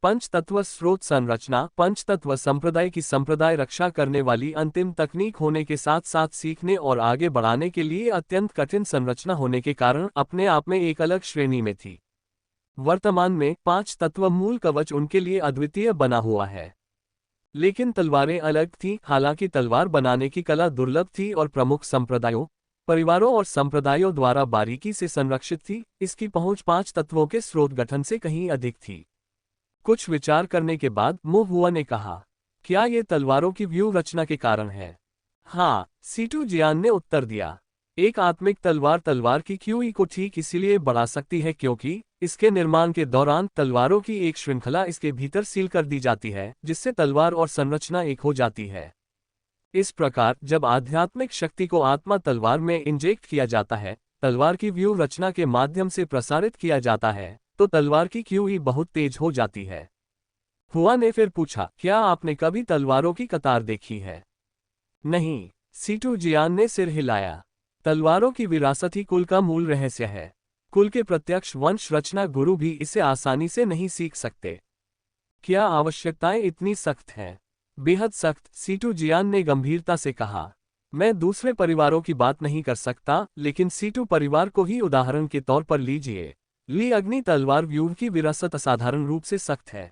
पंचतत्व स्रोत संरचना पंचतत्व संप्रदाय की संप्रदाय रक्षा करने वाली अंतिम तकनीक होने के साथ साथ सीखने और आगे बढ़ाने के लिए अत्यंत कठिन संरचना होने के कारण अपने आप में एक अलग श्रेणी में थी। वर्तमान में पांच तत्व मूल कवच उनके लिए अद्वितीय बना हुआ है। लेकिन तलवारें अलग थीं, हालांकि तलवार बनाने की कला दुर्लभ थी और प्रमुख संप्रदायों, परिवारों और संप्रदायों द्वारा बारीकी से संरक्षित थी। इसकी पहुंच पांच तत्वों के स्रोत गठन से कहीं अधिक थी। कुछ विचार करने के बाद मो हुआ ने कहा, क्या ये तलवारों की व्यूह रचना के कारण है? हाँ, सीटू जियान ने उत्तर दिया। एक आत्मिक तलवार तलवार की क्यूई को ठीक इसीलिए बढ़ा सकती है क्योंकि इसके निर्माण के दौरान तलवारों की एक श्रृंखला इसके भीतर सील कर दी जाती है, जिससे तलवार और संरचना एक हो जाती है। इस प्रकार जब आध्यात्मिक शक्ति को आत्मा तलवार में इंजेक्ट किया जाता है, तलवार की व्यूह रचना के माध्यम से प्रसारित किया जाता है, तो तलवार की क्यूई बहुत तेज हो जाती है। हुआ ने फिर पूछा, क्या आपने कभी तलवारों की कतार देखी है? नहीं, सीटू जियान ने सिर हिलाया। तलवारों की विरासत ही कुल का मूल रहस्य है। कुल के प्रत्यक्ष वंश रचना गुरु भी इसे आसानी से नहीं सीख सकते। क्या आवश्यकताएं इतनी सख्त हैं? बेहद सख्त, सीटू जियान ने गंभीरता से कहा। मैं दूसरे परिवारों की बात नहीं कर सकता, लेकिन सीटू परिवार को ही उदाहरण के तौर पर लीजिए। ली अग्नि तलवार व्यूह की विरासत असाधारण रूप से सख्त है।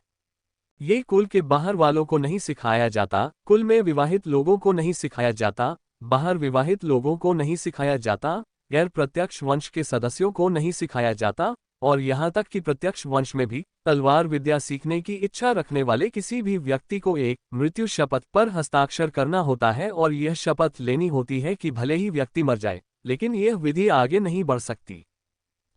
ये कुल के बाहर वालों को नहीं सिखाया जाता, कुल में विवाहित लोगों को नहीं सिखाया जाता, बाहर विवाहित लोगों को नहीं सिखाया जाता, गैर प्रत्यक्ष वंश के सदस्यों को नहीं सिखाया जाता, और यहाँ तक कि प्रत्यक्ष वंश में भी तलवार विद्या सीखने की इच्छा रखने वाले किसी भी व्यक्ति को एक मृत्यु शपथ पर हस्ताक्षर करना होता है और यह शपथ लेनी होती है कि भले ही व्यक्ति मर जाए, लेकिन यह विधि आगे नहीं बढ़ सकती।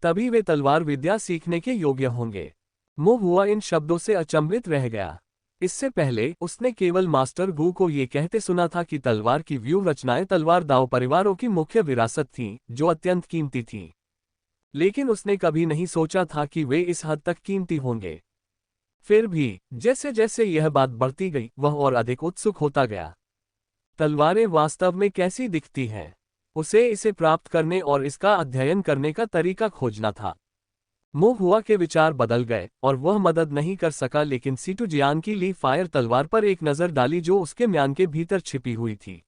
तभी वे तलवार विद्या सीखने के योग्य होंगे। मो हुआ इन शब्दों से अचंभित रह गया। इससे पहले उसने केवल मास्टर गू को ये कहते सुना था कि तलवार की व्यूह रचनाएं तलवार दाव परिवारों की मुख्य विरासत थीं, जो अत्यंत कीमती थीं। लेकिन उसने कभी नहीं सोचा था कि वे इस हद तक कीमती होंगे। फिर भी जैसे जैसे यह बात बढ़ती गई, वह और अधिक उत्सुक होता गया। तलवारें वास्तव में कैसी दिखती हैं? उसे इसे प्राप्त करने और इसका अध्ययन करने का तरीका खोजना था। मो हुआ के विचार बदल गए और वह मदद नहीं कर सका, लेकिन सीटू जियान की ली फायर तलवार पर एक नजर डाली जो उसके म्यान के भीतर छिपी हुई थी।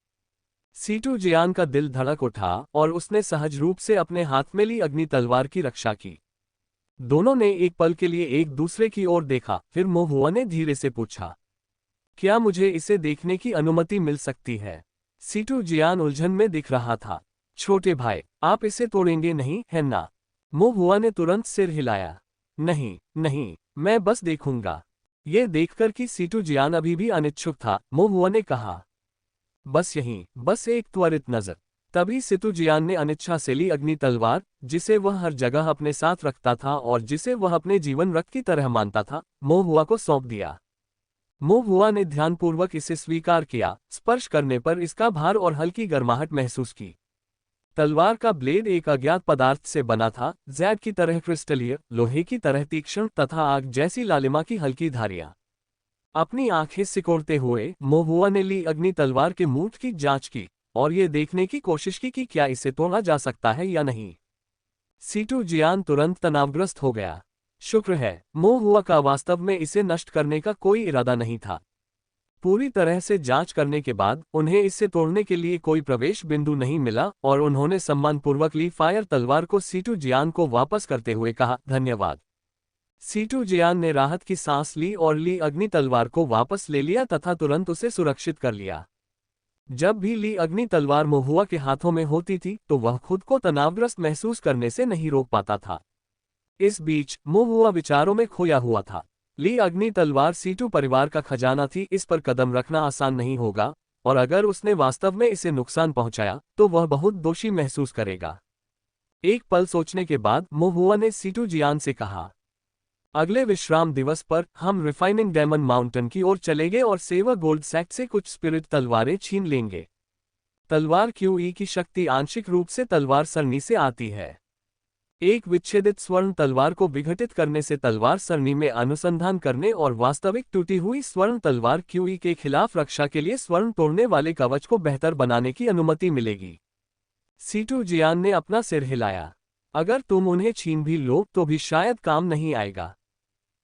सीटू जियान का दिल धड़क उठा और उसने सहज रूप से अपने हाथ में ली अग्नि तलवार की रक्षा की। दोनों ने एक पल के लिए एक दूसरे की ओर देखा, फिर मो हुआ ने धीरे से पूछा, क्या मुझे इसे देखने की अनुमति मिल सकती है? सीटू जियान उलझन में दिख रहा था। छोटे भाई, आप इसे तोड़ेंगे नहीं, है ना? मो हुआ ने तुरंत सिर हिलाया। नहीं नहीं, मैं बस देखूंगा। यह देखकर कि सीटू जियान अभी भी अनिच्छुक था, मो हुआ ने कहा, बस यहीं, बस एक त्वरित नजर। तभी सीटू जियान ने अनिच्छा से ली अग्नि तलवार, जिसे वह हर जगह अपने साथ रखता था और जिसे वह अपने जीवन रक्त की तरह मानता था, मो हुआ को सौंप दिया। मो हुआ ने ध्यानपूर्वक इसे स्वीकार किया। स्पर्श करने पर इसका भार और हल्की गर्माहट महसूस की। तलवार का ब्लेड एक अज्ञात पदार्थ से बना था, जैड की तरह क्रिस्टलीय, लोहे की तरह तीक्ष्ण तथा आग जैसी लालिमा की हल्की धारियां। अपनी आंखें सिकोड़ते हुए मोहुआ ने ली अग्नि तलवार के मूठ की जांच की और ये देखने की कोशिश की कि क्या इसे तोड़ा जा सकता है या नहीं। सीटू जियान तुरंत तनावग्रस्त हो गया। शुक्र है, मोहुआ का वास्तव में इसे नष्ट करने का कोई इरादा नहीं था। पूरी तरह से जांच करने के बाद उन्हें इसे तोड़ने के लिए कोई प्रवेश बिंदु नहीं मिला और उन्होंने सम्मानपूर्वक ली फायर तलवार को सीटू जियान को वापस करते हुए कहा, धन्यवाद। सीटू जियान ने राहत की सांस ली और ली अग्नि तलवार को वापस ले लिया तथा तुरंत उसे सुरक्षित कर लिया। जब भी ली अग्नि तलवार मोहुआ के हाथों में होती थी तो वह खुद को तनावग्रस्त महसूस करने से नहीं रोक पाता था। इस बीच मोहुआ विचारों में खोया हुआ था। ली अग्नि तलवार सीटू परिवार का खजाना थी, इस पर कदम रखना आसान नहीं होगा और अगर उसने वास्तव में इसे नुकसान पहुंचाया तो वह बहुत दोषी महसूस करेगा। एक पल सोचने के बाद मोहुआ ने सीटू जियान से कहा, अगले विश्राम दिवस पर हम रिफाइनिंग डायमंड माउंटेन की ओर चलेंगे और सेवा गोल्ड सैक्ट से कुछ स्पिरिट तलवारें छीन लेंगे। तलवार क्यूई की शक्ति आंशिक रूप से तलवार सरनी से आती है। एक विच्छेदित स्वर्ण तलवार को विघटित करने से तलवार सरनी में अनुसंधान करने और वास्तविक टूटी हुई स्वर्ण तलवार क्यूई के खिलाफ रक्षा के लिए स्वर्ण तोड़ने वाले कवच को बेहतर बनाने की अनुमति मिलेगी। सीटू जियान ने अपना सिर हिलाया। अगर तुम उन्हें छीन भी लो तो भी शायद काम नहीं आएगा।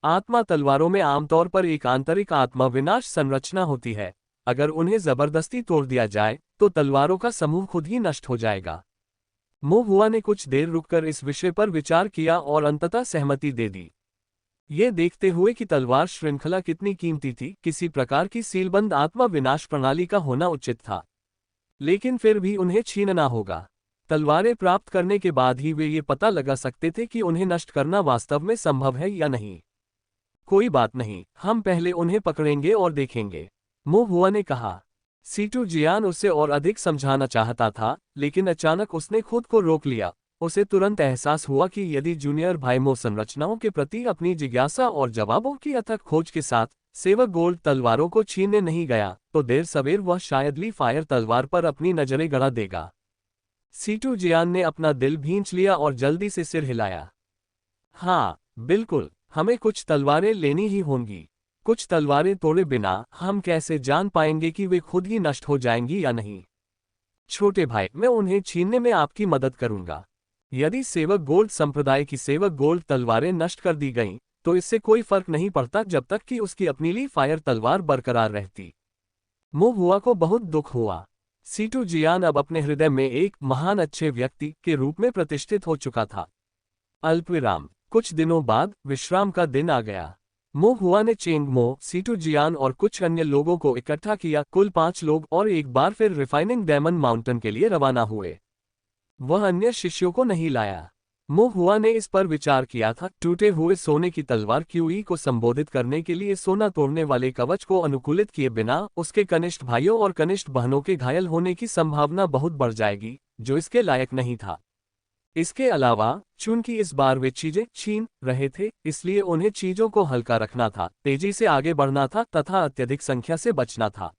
आत्मा तलवारों में आमतौर पर एक आंतरिक आत्मा विनाश संरचना होती है। अगर उन्हें जबरदस्ती तोड़ दिया जाए तो तलवारों का समूह खुद ही नष्ट हो जाएगा। मोहुआ ने कुछ देर रुककर इस विषय पर विचार किया और अंततः सहमति दे दी। ये देखते हुए कि तलवार श्रृंखला कितनी कीमती थी, किसी प्रकार की सीलबंद आत्मा विनाश प्रणाली का होना उचित था। लेकिन फिर भी उन्हें छीनना होगा। तलवारें प्राप्त करने के बाद ही वे ये पता लगा सकते थे कि उन्हें नष्ट करना वास्तव में संभव है या नहीं। कोई बात नहीं, हम पहले उन्हें पकड़ेंगे और देखेंगे, मोहुआ ने कहा। सीटू जियान उसे और अधिक समझाना चाहता था, लेकिन अचानक उसने खुद को रोक लिया। उसे तुरंत एहसास हुआ कि यदि जूनियर भाईमो संरचनाओं के प्रति अपनी जिज्ञासा और जवाबों की अथक खोज के साथ सेवक गोल्ड तलवारों को छीनने नहीं गया तो देर सवेर वह शायद ली फायर तलवार पर अपनी नजरें गड़ा देगा। सीटू जियान ने अपना दिल भींच लिया और जल्दी से सिर हिलाया। हाँ बिल्कुल, हमें कुछ तलवारें लेनी ही होंगी। कुछ तलवारें तोड़े बिना हम कैसे जान पाएंगे कि वे खुद ही नष्ट हो जाएंगी या नहीं। छोटे भाई, मैं उन्हें छीनने में आपकी मदद करूंगा। यदि सेवक गोल्ड संप्रदाय की सेवक गोल्ड तलवारें नष्ट कर दी गईं, तो इससे कोई फर्क नहीं पड़ता जब तक कि उसकी अपनी ली फायर तलवार बरकरार रहती। मोहुआ को बहुत दुख हुआ। सीटू जियान अब अपने हृदय में एक महान अच्छे व्यक्ति के रूप में प्रतिष्ठित हो चुका था। अल्पविराम। कुछ दिनों बाद विश्राम का दिन आ गया। मोहुआ ने चेंगमो, सीटू जियान और कुछ अन्य लोगों को इकट्ठा किया। कुल 5 लोग और एक बार फिर रिफाइनिंग डायमंड माउंटेन के लिए रवाना हुए। वह अन्य शिष्यों को नहीं लाया। मोहुआ ने इस पर विचार किया था, टूटे हुए सोने की तलवार क्यूई को संबोधित करने के लिए सोना तोड़ने वाले कवच को अनुकूलित किए बिना उसके कनिष्ठ भाइयों और कनिष्ठ बहनों के घायल होने की संभावना बहुत बढ़ जाएगी, जो इसके लायक नहीं था। इसके अलावा चूंकि इस बार वे चीजें छीन रहे थे, इसलिए उन्हें चीजों को हल्का रखना था, तेजी से आगे बढ़ना था तथा अत्यधिक संख्या से बचना था।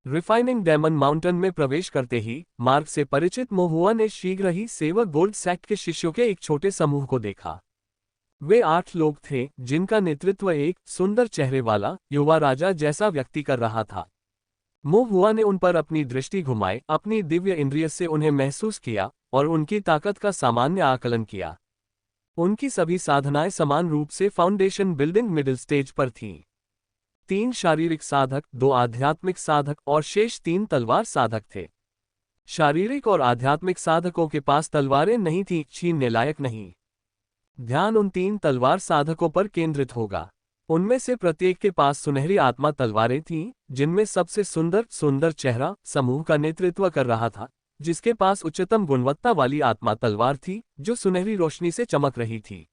रिफाइनिंग डायमंड माउंटेन में प्रवेश करते ही मार्ग से परिचित मोहुआ ने शीघ्र ही सेवक गोल्ड सैक्ट के शिष्यों के एक छोटे समूह को देखा। वे 8 लोग थे, जिनका नेतृत्व एक सुंदर चेहरे वाला युवा राजा जैसा व्यक्ति कर रहा था। मोहुआ ने उन पर अपनी दृष्टि घुमाई, अपनी दिव्य इंद्रिय से उन्हें महसूस किया और उनकी ताकत का सामान्य आकलन किया। उनकी सभी साधनाएं समान रूप से फाउंडेशन बिल्डिंग मिडिल स्टेज पर थीं। 3 शारीरिक साधक, 2 आध्यात्मिक साधक और शेष 3 तलवार साधक थे। शारीरिक और आध्यात्मिक साधकों के पास तलवारें नहीं थीं, छीनने लायक नहीं। ध्यान उन 3 तलवार साधकों पर केंद्रित होगा। उनमें से प्रत्येक के पास सुनहरी आत्मा तलवारें थीं, जिनमें सबसे सुंदर चेहरा समूह का नेतृत्व कर रहा था, जिसके पास उच्चतम गुणवत्ता वाली आत्मा तलवार थी, जो सुनहरी रोशनी से चमक रही थी।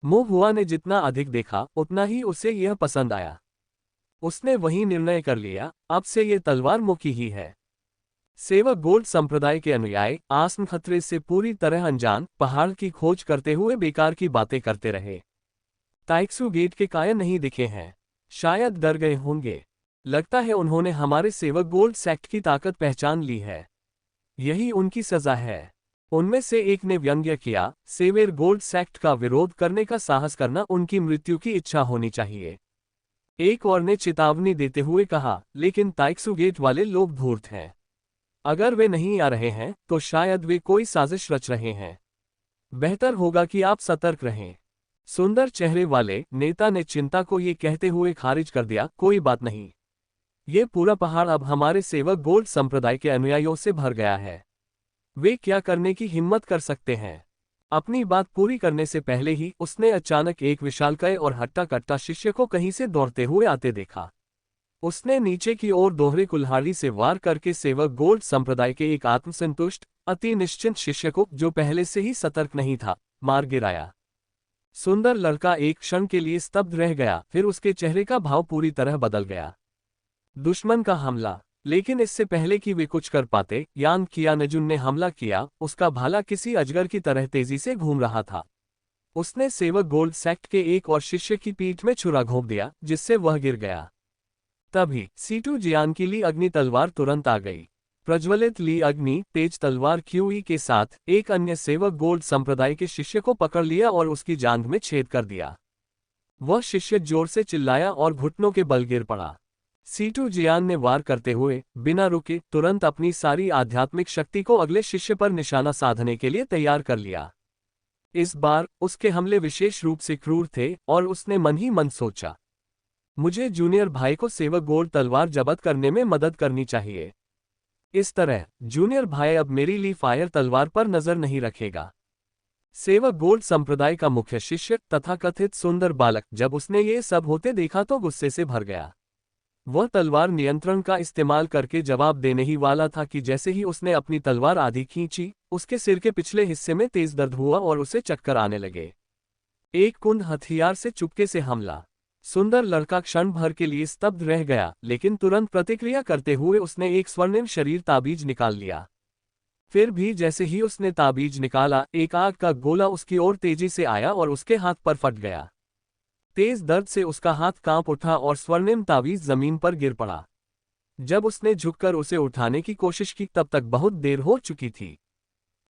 मोहुआ ने जितना अधिक देखा, उतना ही उसे यह पसंद आया। उसने वही निर्णय कर लिया, अब से ये तलवार मुखी ही है। सेवक गोल्ड संप्रदाय के अनुयायी आसन्न खतरे से पूरी तरह अनजान पहाड़ की खोज करते हुए बेकार की बातें करते रहे। ताइक्सू गेट के काया नहीं दिखे हैं, शायद डर गए होंगे। लगता है उन्होंने हमारे सेवक गोल्ड सैक्ट की ताकत पहचान ली है। यही उनकी सजा है। उनमें से एक ने व्यंग्य किया, सेवेर गोल्ड सैक्ट का विरोध करने का साहस करना उनकी मृत्यु की इच्छा होनी चाहिए। एक और ने चेतावनी देते हुए कहा, लेकिन ताइक्सु गेट वाले लोग धूर्त हैं। अगर वे नहीं आ रहे हैं तो शायद वे कोई साजिश रच रहे हैं। बेहतर होगा कि आप सतर्क रहें। सुंदर चेहरे वाले नेता ने चिंता को ये कहते हुए खारिज कर दिया, कोई बात नहीं। ये पूरा पहाड़ अब हमारे सेवक गोल्ड संप्रदाय के अनुयायियों से भर गया है। वे क्या करने की हिम्मत कर सकते हैं? अपनी बात पूरी करने से पहले ही उसने अचानक एक विशालकाय और हट्टा कट्टा शिष्य को कहीं से दौड़ते हुए आते देखा। उसने नीचे की ओर दोहरे कुल्हाड़ी से वार करके सेवक गोल्ड संप्रदाय के एक आत्मसंतुष्ट अति निश्चिंत शिष्य को, जो पहले से ही सतर्क नहीं था, मार गिराया। सुंदर लड़का एक क्षण के लिए स्तब्ध रह गया, फिर उसके चेहरे का भाव पूरी तरह बदल गया। दुश्मन का हमला। लेकिन इससे पहले कि वे कुछ कर पाते, यान कियानजुन ने हमला किया। उसका भाला किसी अजगर की तरह तेजी से घूम रहा था। उसने सेवक गोल्ड सेक्ट के एक और शिष्य की पीठ में छुरा घोंप दिया, जिससे वह गिर गया। तभी सीटू जियान की ली अग्नि तलवार तुरंत आ गई। प्रज्वलित ली अग्नि तेज तलवार क्यूई के साथ एक अन्य सेवक गोल्ड संप्रदाय के शिष्य को पकड़ लिया और उसकी जांघ में छेद कर दिया। वह शिष्य जोर से चिल्लाया और घुटनों के बल गिर पड़ा। सीटू जियान ने वार करते हुए बिना रुके तुरंत अपनी सारी आध्यात्मिक शक्ति को अगले शिष्य पर निशाना साधने के लिए तैयार कर लिया। इस बार उसके हमले विशेष रूप से क्रूर थे और उसने मन ही मन सोचा, मुझे जूनियर भाई को सेवक गोल्ड तलवार जब्त करने में मदद करनी चाहिए। इस तरह जूनियर भाई अब मेरी ली फायर तलवार पर नजर नहीं रखेगा। सेवक गोल्ड संप्रदाय का मुख्य शिष्य तथाकथित सुंदर बालक जब उसने ये सब होते देखा तो गुस्से से भर गया। वह तलवार नियंत्रण का इस्तेमाल करके जवाब देने ही वाला था कि जैसे ही उसने अपनी तलवार आधी खींची, उसके सिर के पिछले हिस्से में तेज दर्द हुआ और उसे चक्कर आने लगे। एक कुंद हथियार से चुपके से हमला। सुंदर लड़का क्षण भर के लिए स्तब्ध रह गया, लेकिन तुरंत प्रतिक्रिया करते हुए उसने एक स्वर्णिम शरीर ताबीज निकाल लिया। फिर भी जैसे ही उसने ताबीज निकाला, एक आग का गोला उसकी ओर तेजी से आया और उसके हाथ पर फट गया। तेज दर्द से उसका हाथ कांप उठा और स्वर्णिम ताबीज जमीन पर गिर पड़ा। जब उसने झुककर उसे उठाने की कोशिश की तब तक बहुत देर हो चुकी थी।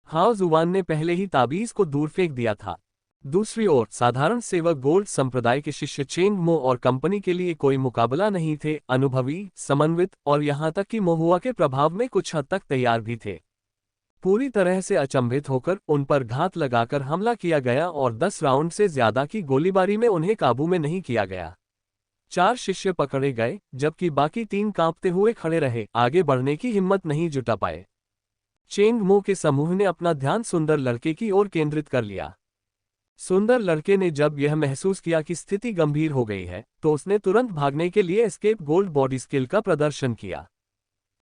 हाओ जुआन ने पहले ही ताबीज को दूर फेंक दिया था। दूसरी ओर साधारण सेवक गोल्ड संप्रदाय के शिष्य चेंग मो और कंपनी के लिए कोई मुकाबला नहीं थे। अनुभवी, समन्वित और यहां तक कि महुआ के प्रभाव में कुछ हद तक तैयार भी थे। पूरी तरह से अचंभित होकर उन पर घात लगाकर हमला किया गया और 10 राउंड से ज्यादा की गोलीबारी में उन्हें काबू में नहीं किया गया। 4 शिष्य पकड़े गए, जबकि बाकी 3 कांपते हुए खड़े रहे, आगे बढ़ने की हिम्मत नहीं जुटा पाए। चेंग मो के समूह ने अपना ध्यान सुंदर लड़के की ओर केंद्रित कर लिया। सुंदर लड़के ने जब यह महसूस किया कि स्थिति गंभीर हो गई है, तो उसने तुरंत भागने के लिए एस्केप गोल्ड बॉडी स्किल का प्रदर्शन किया।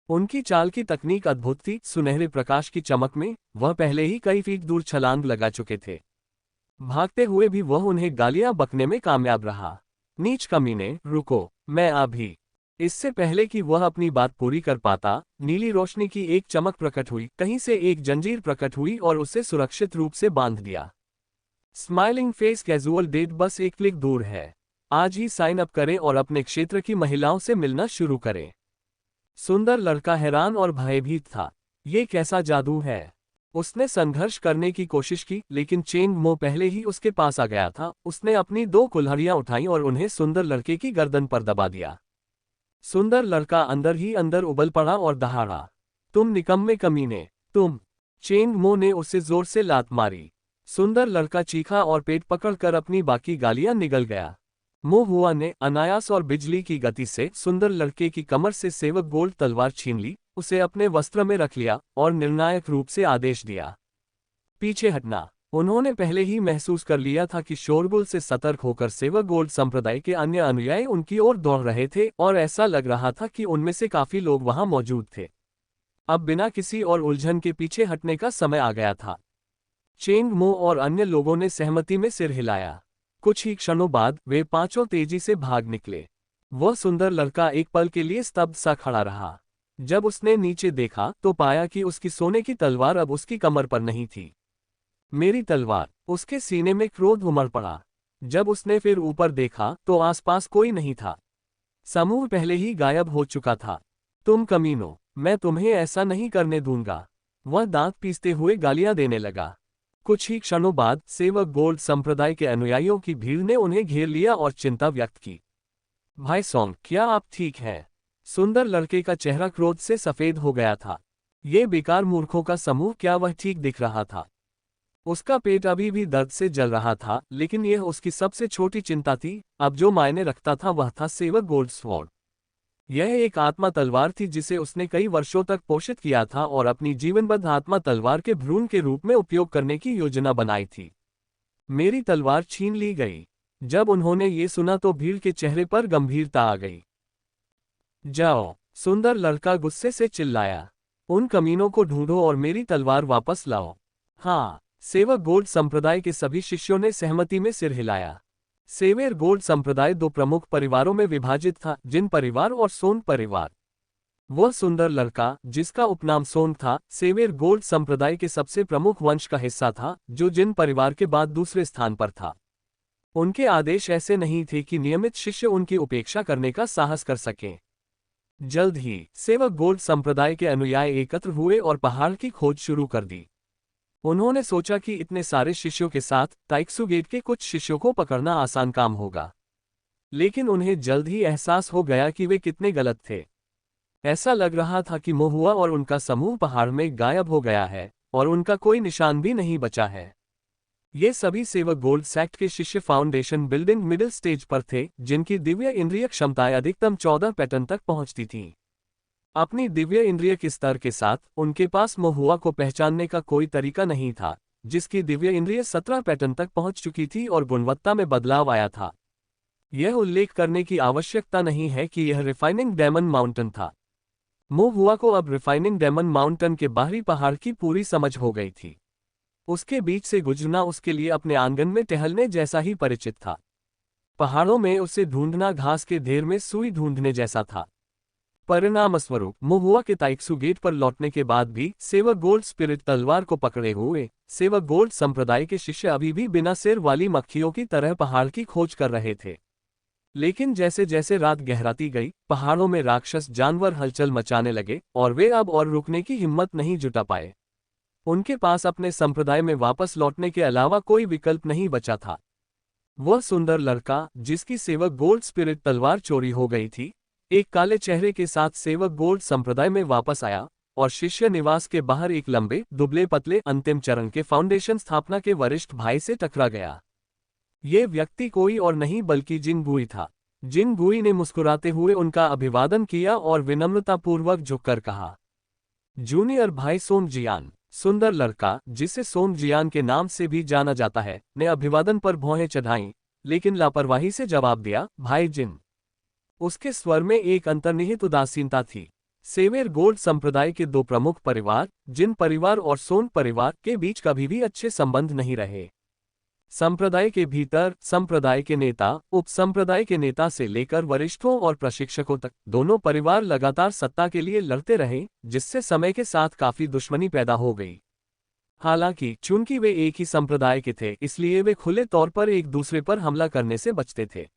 उनकी चाल की तकनीक अद्भुत थी। सुनहरे प्रकाश की चमक में वह पहले ही कई फीट दूर छलांग लगा चुके थे। भागते हुए भी वह उन्हें गालियां बकने में कामयाब रहा। नीच कमीने, रुको, मैं अभी। इससे पहले कि वह अपनी बात पूरी कर पाता, नीली रोशनी की एक चमक प्रकट हुई, कहीं से एक जंजीर प्रकट हुई और उसे सुरक्षित रूप से बांध दिया। स्माइलिंग फेस कैजुअल डेट बस एक क्लिक दूर है। आज ही साइन अप करें और अपने क्षेत्र की महिलाओं से मिलना शुरू करें। सुंदर लड़का हैरान और भयभीत था। ये कैसा जादू है? उसने संघर्ष करने की कोशिश की, लेकिन चेंग मो पहले ही उसके पास आ गया था। उसने अपनी 2 कुल्हाड़ियां उठाईं और उन्हें सुंदर लड़के की गर्दन पर दबा दिया। सुंदर लड़का अंदर ही अंदर उबल पड़ा और दहाड़ा, तुम निकम्मे कमीने, तुम! चेंग मो ने उसे जोर से लात मारी। सुंदर लड़का चीखा और पेट पकड़कर अपनी बाकी गालियां निगल गया। मो हुआ ने अनायास और बिजली की गति से सुंदर लड़के की कमर से सेवक गोल्ड तलवार छीन ली, उसे अपने वस्त्र में रख लिया और निर्णायक रूप से आदेश दिया, पीछे हटना। उन्होंने पहले ही महसूस कर लिया था कि शोरगुल से सतर्क होकर सेवक गोल्ड संप्रदाय के अन्य अनुयायी उनकी ओर दौड़ रहे थे और ऐसा लग रहा था कि उनमें से काफी लोग वहां मौजूद थे। अब बिना किसी और उलझन के पीछे हटने का समय आ गया था। चेंग मो और अन्य लोगों ने सहमति में सिर हिलाया। कुछ ही क्षणों बाद वे पांचों तेजी से भाग निकले। वह सुंदर लड़का एक पल के लिए स्तब्ध सा खड़ा रहा। जब उसने नीचे देखा तो पाया कि उसकी सोने की तलवार अब उसकी कमर पर नहीं थी। मेरी तलवार! उसके सीने में क्रोध उमड़ पड़ा। जब उसने फिर ऊपर देखा तो आसपास कोई नहीं था। समूह पहले ही गायब हो चुका था। तुम कमीनों, मैं तुम्हें ऐसा नहीं करने दूंगा। वह दांत पीसते हुए गालियां देने लगा। कुछ ही क्षणों बाद सेवक गोल्ड संप्रदाय के अनुयायियों की भीड़ ने उन्हें घेर लिया और चिंता व्यक्त की। भाई सोंग, क्या आप ठीक हैं? सुंदर लड़के का चेहरा क्रोध से सफेद हो गया था। ये बेकार मूर्खों का समूह, क्या वह ठीक दिख रहा था? उसका पेट अभी भी दर्द से जल रहा था, लेकिन यह उसकी सबसे छोटी चिंता थी। अब जो मायने रखता था वह था सेवर गोल्ड स्वॉर्ड। यह एक आत्मा तलवार थी जिसे उसने कई वर्षों तक पोषित किया था और अपनी जीवनबद्ध आत्मा तलवार के भ्रूण के रूप में उपयोग करने की योजना बनाई थी। मेरी तलवार छीन ली गई। जब उन्होंने ये सुना तो भीड़ के चेहरे पर गंभीरता आ गई। जाओ, सुंदर लड़का गुस्से से चिल्लाया। उन कमीनों को ढूंढो और मेरी तलवार वापस लाओ। हाँ, सेवक गोल्ड संप्रदाय के सभी शिष्यों ने सहमति में सिर हिलाया। सेवेर गोल्ड संप्रदाय दो प्रमुख परिवारों में विभाजित था, जिन परिवार और सोन परिवार। वह सुंदर लड़का, जिसका उपनाम सोन था, सेवेर गोल्ड संप्रदाय के सबसे प्रमुख वंश का हिस्सा था, जो जिन परिवार के बाद दूसरे स्थान पर था। उनके आदेश ऐसे नहीं थे कि नियमित शिष्य उनकी उपेक्षा करने का साहस कर सकें। जल्द ही सेवक गोल्ड संप्रदाय के अनुयायी एकत्र हुए और पहाड़ की खोज शुरू कर दी। उन्होंने सोचा कि इतने सारे शिष्यों के साथ ताइक्सू गेट के कुछ शिष्यों को पकड़ना आसान काम होगा। लेकिन उन्हें जल्द ही एहसास हो गया कि वे कितने गलत थे। ऐसा लग रहा था कि मोहुआ और उनका समूह पहाड़ में गायब हो गया है और उनका कोई निशान भी नहीं बचा है। ये सभी सेवक गोल्ड सेक्ट के शिष्य फाउंडेशन बिल्डिंग मिडिल स्टेज पर थे, जिनकी दिव्य इंद्रिय क्षमताएं अधिकतम 14 पैटर्न तक पहुंचती थीं। अपनी दिव्य इंद्रिय के स्तर के साथ उनके पास मोहुआ को पहचानने का कोई तरीका नहीं था, जिसकी दिव्य इंद्रिय 17 पैटर्न तक पहुंच चुकी थी और गुणवत्ता में बदलाव आया था। यह उल्लेख करने की आवश्यकता नहीं है कि यह रिफाइनिंग डायमंड माउंटेन था। मोहुआ को अब रिफाइनिंग डायमंड माउंटेन के बाहरी पहाड़ की पूरी समझ हो गई थी। उसके बीच से गुजरना उसके लिए अपने आंगन में टहलने जैसा ही परिचित था। पहाड़ों में उसे ढूंढना घास के ढेर में सुई ढूंढने जैसा था। परिणामस्वरूप मोहुआ के ताइक्सू गेट पर लौटने के बाद भी सेवक गोल्ड स्पिरिट तलवार को पकड़े हुए सेवक गोल्ड संप्रदाय के शिष्य अभी भी बिना सिर वाली मक्खियों की तरह पहाड़ की खोज कर रहे थे। लेकिन जैसे जैसे रात गहराती गई, पहाड़ों में राक्षस जानवर हलचल मचाने लगे और वे अब और रुकने की हिम्मत नहीं जुटा पाए। उनके पास अपने संप्रदाय में वापस लौटने के अलावा कोई विकल्प नहीं बचा था। वह सुंदर लड़का, जिसकी सेवक गोल्ड स्पिरिट तलवार चोरी हो गई थी, एक काले चेहरे के साथ सेवक गोल्ड संप्रदाय में वापस आया और शिष्य निवास के बाहर एक लंबे दुबले पतले अंतिम चरण के फाउंडेशन स्थापना के वरिष्ठ भाई से टकरा गया। ये व्यक्ति कोई और नहीं बल्कि जिन गुई था। जिन गुई ने मुस्कुराते हुए उनका अभिवादन किया और विनम्रतापूर्वक झुककर कहा, जूनियर भाई सोम जियान। सुंदर लड़का, जिसे सोम जियान के नाम से भी जाना जाता है, ने अभिवादन पर भौहें चढ़ाईं, लेकिन लापरवाही से जवाब दिया, भाई जिन। उसके स्वर में एक अंतर्निहित उदासीनता थी। सेवेर गोल्ड संप्रदाय के दो प्रमुख परिवार, जिन परिवार और सोन परिवार, के बीच कभी भी अच्छे संबंध नहीं रहे। संप्रदाय के भीतर संप्रदाय के नेता, उप संप्रदाय के नेता से लेकर वरिष्ठों और प्रशिक्षकों तक दोनों परिवार लगातार सत्ता के लिए लड़ते रहे, जिससे समय के साथ काफी दुश्मनी पैदा हो गई। हालांकि चूंकि वे एक ही संप्रदाय के थे, इसलिए वे खुले तौर पर एक दूसरे पर हमला करने से बचते थे।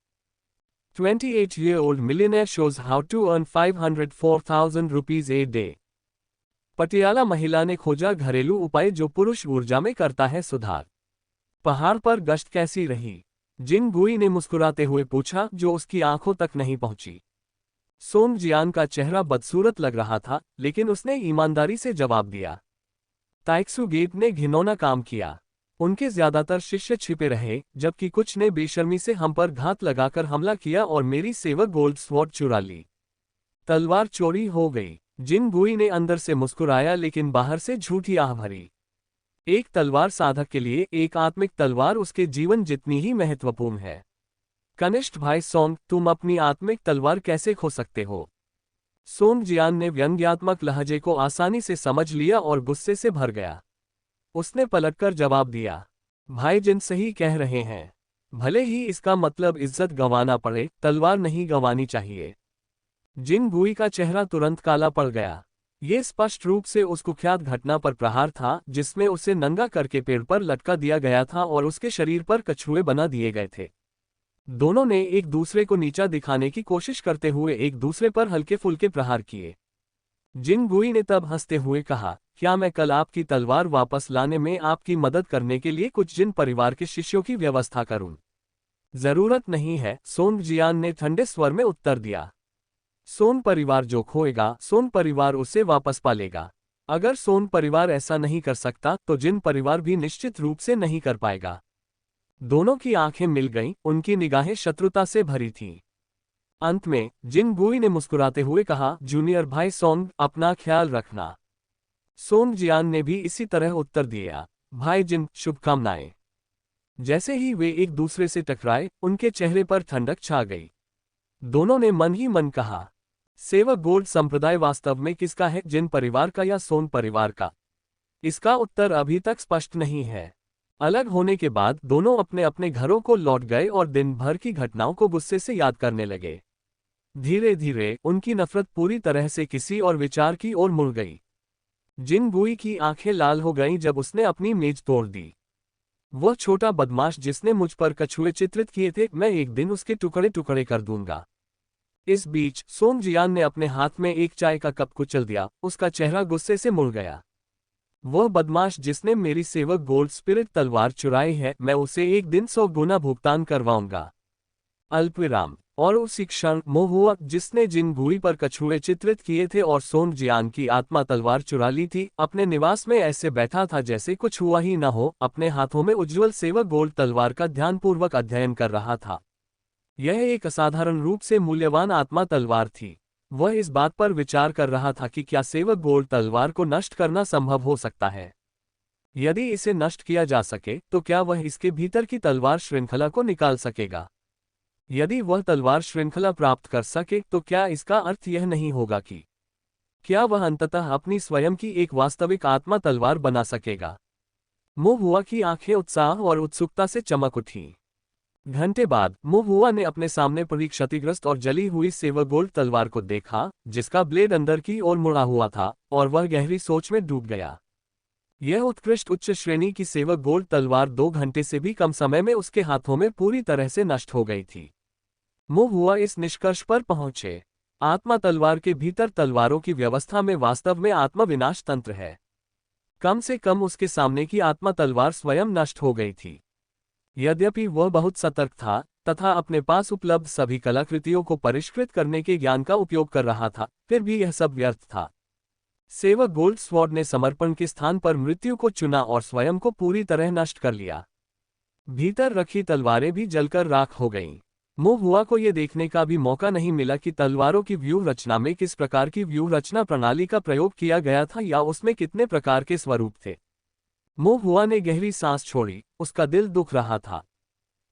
28-year-old millionaire shows how to earn 504,000 rupees a day। Patiala महिला ने खोजा घरेलू उपाय जो पुरुष ऊर्जा में करता है सुधार। पहाड़ पर गश्त कैसी रही? जिन गुई ने मुस्कुराते हुए पूछा, जो उसकी आंखों तक नहीं पहुंची। सोम जियान का चेहरा बदसूरत लग रहा था, लेकिन उसने ईमानदारी से जवाब दिया, ताइक्सू गेट ने घिनौना काम किया। उनके ज्यादातर शिष्य छिपे रहे, जबकि कुछ ने बेशर्मी से हम पर घात लगाकर हमला किया और मेरी सेवक गोल्ड स्वॉर्ड चुरा ली। तलवार चोरी हो गई। जिन गुई ने अंदर से मुस्कुराया, लेकिन बाहर से झूठी आह भरी। एक तलवार साधक के लिए एक आत्मिक तलवार उसके जीवन जितनी ही महत्वपूर्ण है। कनिष्ठ भाई सोंग, तुम अपनी आत्मिक तलवार कैसे खो सकते हो? सोम जियान ने व्यंग्यात्मक लहजे को आसानी से समझ लिया और गुस्से से भर गया। उसने पलटकर जवाब दिया, भाई जिन सही कह रहे हैं। भले ही इसका मतलब इज्जत गंवाना पड़े, तलवार नहीं गंवानी चाहिए। जिन गुई का चेहरा तुरंत काला पड़ गया। ये स्पष्ट रूप से उस कुख्यात घटना पर प्रहार था, जिसमें उसे नंगा करके पेड़ पर लटका दिया गया था और उसके शरीर पर कछुए बना दिए गए थे। दोनों ने एक दूसरे को नीचा दिखाने की कोशिश करते हुए एक दूसरे पर हल्के फुल्के प्रहार किए। जिन गुई ने तब हंसते हुए कहा, क्या मैं कल आपकी तलवार वापस लाने में आपकी मदद करने के लिए कुछ जिन परिवार के शिष्यों की व्यवस्था करूं? जरूरत नहीं है, सोंग जियान ने ठंडे स्वर में उत्तर दिया। सोन परिवार जो खोएगा, सोन परिवार उसे वापस पालेगा। अगर सोन परिवार ऐसा नहीं कर सकता तो जिन परिवार भी निश्चित रूप से नहीं कर पाएगा। दोनों की आंखें मिल गईं, उनकी निगाहें शत्रुता से भरी थीं। अंत में जिन गुई ने मुस्कुराते हुए कहा, जूनियर भाई सोंग, अपना ख्याल रखना। सोंग जियान ने भी इसी तरह उत्तर दिया, भाई जिन, शुभकामनाएं। जैसे ही वे एक दूसरे से टकराए, उनके चेहरे पर ठंडक छा गई। दोनों ने मन ही मन कहा, सेवक गोल्ड संप्रदाय वास्तव में किसका है, जिन परिवार का या सोन परिवार का? इसका उत्तर अभी तक स्पष्ट नहीं है। अलग होने के बाद दोनों अपने अपने घरों को लौट गए और दिन भर की घटनाओं को गुस्से से याद करने लगे। धीरे धीरे उनकी नफरत पूरी तरह से किसी और विचार की ओर मुड़ गई। जिन गुई की आंखें लाल हो गईं जब उसने अपनी मेज तोड़ दी। वह छोटा बदमाश जिसने मुझ पर कछुए चित्रित किए थे, मैं एक दिन उसके टुकड़े टुकड़े कर दूंगा। इस बीच सोंग जियान ने अपने हाथ में एक चाय का कप कुचल दिया, उसका चेहरा गुस्से से मुड़ गया। वह बदमाश जिसने मेरी सेवक गोल्ड स्पिरिट तलवार चुराई है, मैं उसे एक दिन 100 गुना भुगतान करवाऊंगा। अल्पविराम। और उसी क्षण मोहुआ जिसने जिन गुई पर कछुए चित्रित किए थे और सोंग जियान की आत्मा तलवार चुरा ली थी, अपने निवास में ऐसे बैठा था जैसे कुछ हुआ ही न हो, अपने हाथों में उज्ज्वल सेवक गोल्ड तलवार का ध्यानपूर्वक अध्ययन कर रहा था। यह एक असाधारण रूप से मूल्यवान आत्मा तलवार थी। वह इस बात पर विचार कर रहा था कि क्या सेवक गोल्ड तलवार को नष्ट करना संभव हो सकता है। यदि इसे नष्ट किया जा सके तो क्या वह इसके भीतर की तलवार श्रृंखला को निकाल सकेगा? यदि वह तलवार श्रृंखला प्राप्त कर सके तो क्या इसका अर्थ यह नहीं होगा कि क्या वह अंततः अपनी स्वयं की एक वास्तविक आत्मा तलवार बना सकेगा? मोहुआ की आंखें उत्साह और उत्सुकता से चमक उठीं। घंटे बाद मोहुआ ने अपने सामने पड़ी क्षतिग्रस्त और जली हुई सेवक गोल्ड तलवार को देखा, जिसका ब्लेड अंदर की ओर मुड़ा हुआ था, और वह गहरी सोच में डूब गया। यह उत्कृष्ट उच्च श्रेणी की सेवक गोल्ड तलवार 2 घंटे से भी कम समय में उसके हाथों में पूरी तरह से नष्ट हो गई थी। मोहुआ इस निष्कर्ष पर पहुंचे, आत्मा तलवार के भीतर तलवारों की व्यवस्था में वास्तव में आत्मा विनाश तंत्र है। कम से कम उसके सामने की आत्मा तलवार स्वयं नष्ट हो गई थी। यद्यपि वह बहुत सतर्क था तथा अपने पास उपलब्ध सभी कलाकृतियों को परिष्कृत करने के ज्ञान का उपयोग कर रहा था, फिर भी यह सब व्यर्थ था। सेवक गोल्ड स्वॉर्ड ने समर्पण के स्थान पर मृत्यु को चुना और स्वयं को पूरी तरह नष्ट कर लिया। भीतर रखी तलवारें भी जलकर राख हो गईं। मोहुआ को यह देखने का भी मौका नहीं मिला कि तलवारों की व्यूह रचना में किस प्रकार की व्यूह रचना प्रणाली का प्रयोग किया गया था या उसमें कितने प्रकार के स्वरूप थे। मोहुआ ने गहरी सांस छोड़ी, उसका दिल दुख रहा था।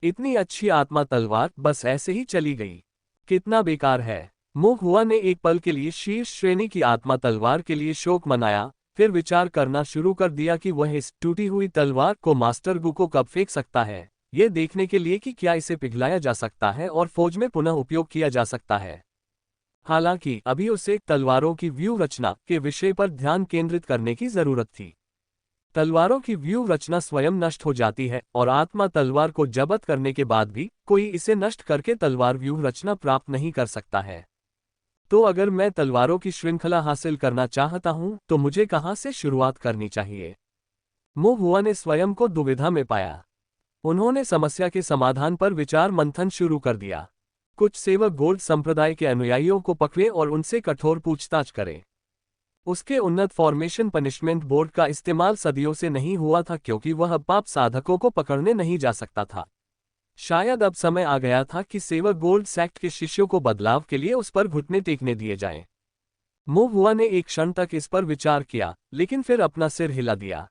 इतनी अच्छी आत्मा तलवार बस ऐसे ही चली गई। कितना बेकार है। मोहुआ ने एक पल के लिए शीर्ष श्रेणी की आत्मा तलवार के लिए शोक मनाया, फिर विचार करना शुरू कर दिया कि वह इस टूटी हुई तलवार को मास्टर गु को कब फेंक सकता है, यह देखने के लिए कि क्या इसे पिघलाया जा सकता है और फौज में पुनः उपयोग किया जा सकता है। हालांकि अभी उसे तलवारों की व्यूह रचना के विषय पर ध्यान केंद्रित करने की जरूरत थी। तलवारों की व्यूह रचना स्वयं नष्ट हो जाती है और आत्मा तलवार को जब्त करने के बाद भी कोई इसे नष्ट करके तलवार व्यूह रचना प्राप्त नहीं कर सकता है। तो अगर मैं तलवारों की श्रृंखला हासिल करना चाहता हूं तो मुझे कहां से शुरुआत करनी चाहिए? मोहुआ ने स्वयं को दुविधा में पाया। उन्होंने समस्या के समाधान पर विचार मंथन शुरू कर दिया। कुछ सेवक गोल्ड संप्रदाय के अनुयायियों को पकड़े और उनसे कठोर पूछताछ करें। उसके उन्नत फॉर्मेशन पनिशमेंट बोर्ड का इस्तेमाल सदियों से नहीं हुआ था क्योंकि वह अब पाप साधकों को पकड़ने नहीं जा सकता था। शायद अब समय आ गया था कि सेवक गोल्ड सेक्ट के शिष्यों को बदलाव के लिए उस पर घुटने टेकने दिए जाएं। मोहुआ ने एक क्षण तक इस पर विचार किया, लेकिन फिर अपना सिर हिला दिया।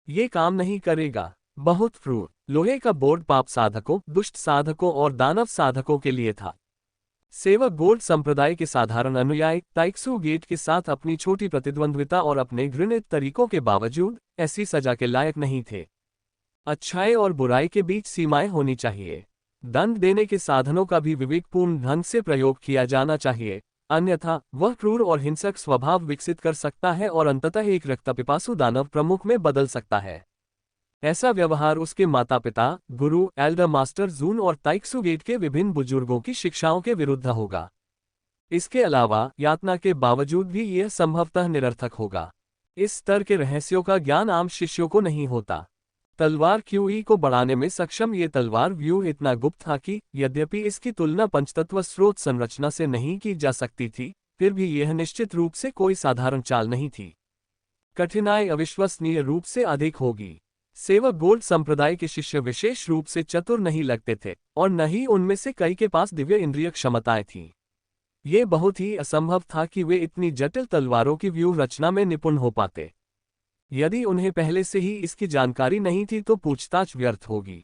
ये काम नहीं करेगा। बहुत क्रूर। लोहे का बोर्ड पाप साधकों, दुष्ट साधकों और दानव साधकों के लिए था। सेवक गोल्ड संप्रदाय के साधारण अनुयायी ताइक्सू गेट के साथ अपनी छोटी प्रतिद्वंद्विता और अपने घृणित तरीकों के बावजूद ऐसी सजा के लायक नहीं थे। अच्छाई और बुराई के बीच सीमाएं होनी चाहिए। दंड देने के साधनों का भी विवेकपूर्ण ढंग से प्रयोग किया जाना चाहिए, अन्यथा वह क्रूर और हिंसक स्वभाव विकसित कर सकता है और अंततः एक रक्तपिपासु दानव प्रमुख में बदल सकता है। ऐसा व्यवहार उसके माता पिता, गुरु, एल्डर मास्टर जून और ताइक्सू गेट के विभिन्न बुजुर्गों की शिक्षाओं के विरुद्ध होगा। इसके अलावा यातना के बावजूद भी यह संभवतः निरर्थक होगा। इस स्तर के रहस्यों का ज्ञान आम शिष्यों को नहीं होता। तलवार क्यूई को बढ़ाने में सक्षम ये तलवार व्यूह इतना गुप्त था कि यद्यपि इसकी तुलना पंचतत्व स्रोत संरचना से नहीं की जा सकती थी, फिर भी यह निश्चित रूप से कोई साधारण चाल नहीं थी। कठिनाई अविश्वसनीय रूप से अधिक होगी। सेवक गोल्ड संप्रदाय के शिष्य विशेष रूप से चतुर नहीं लगते थे, और न ही उनमें से कई के पास दिव्य इंद्रिय क्षमताएं थीं। ये बहुत ही असंभव था कि वे इतनी जटिल तलवारों की व्यूह रचना में निपुण हो पाते। यदि उन्हें पहले से ही इसकी जानकारी नहीं थी तो पूछताछ व्यर्थ होगी।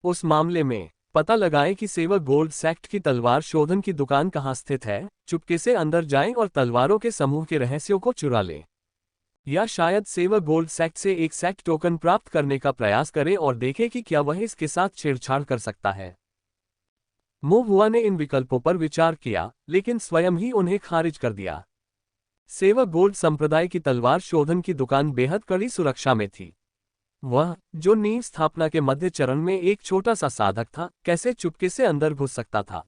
उस मामले में पता लगाएं कि सेवक गोल्ड सैक्ट की तलवार शोधन की दुकान कहाँ स्थित है, चुपके से अंदर जाएं और तलवारों के समूह के रहस्यों को चुरा लें। या शायद सेवक गोल्ड सैक्ट से एक सैक्ट टोकन प्राप्त करने का प्रयास करें और देखें कि क्या वह इसके साथ छेड़छाड़ कर सकता है। मो हुआ ने इन विकल्पों पर विचार किया, लेकिन स्वयं ही उन्हें खारिज कर दिया। सेवक गोल्ड संप्रदाय की तलवार शोधन की दुकान बेहद कड़ी सुरक्षा में थी। वह, जो नींव स्थापना के मध्य चरण में एक छोटा सा साधक था, कैसे चुपके से अंदर घुस सकता था?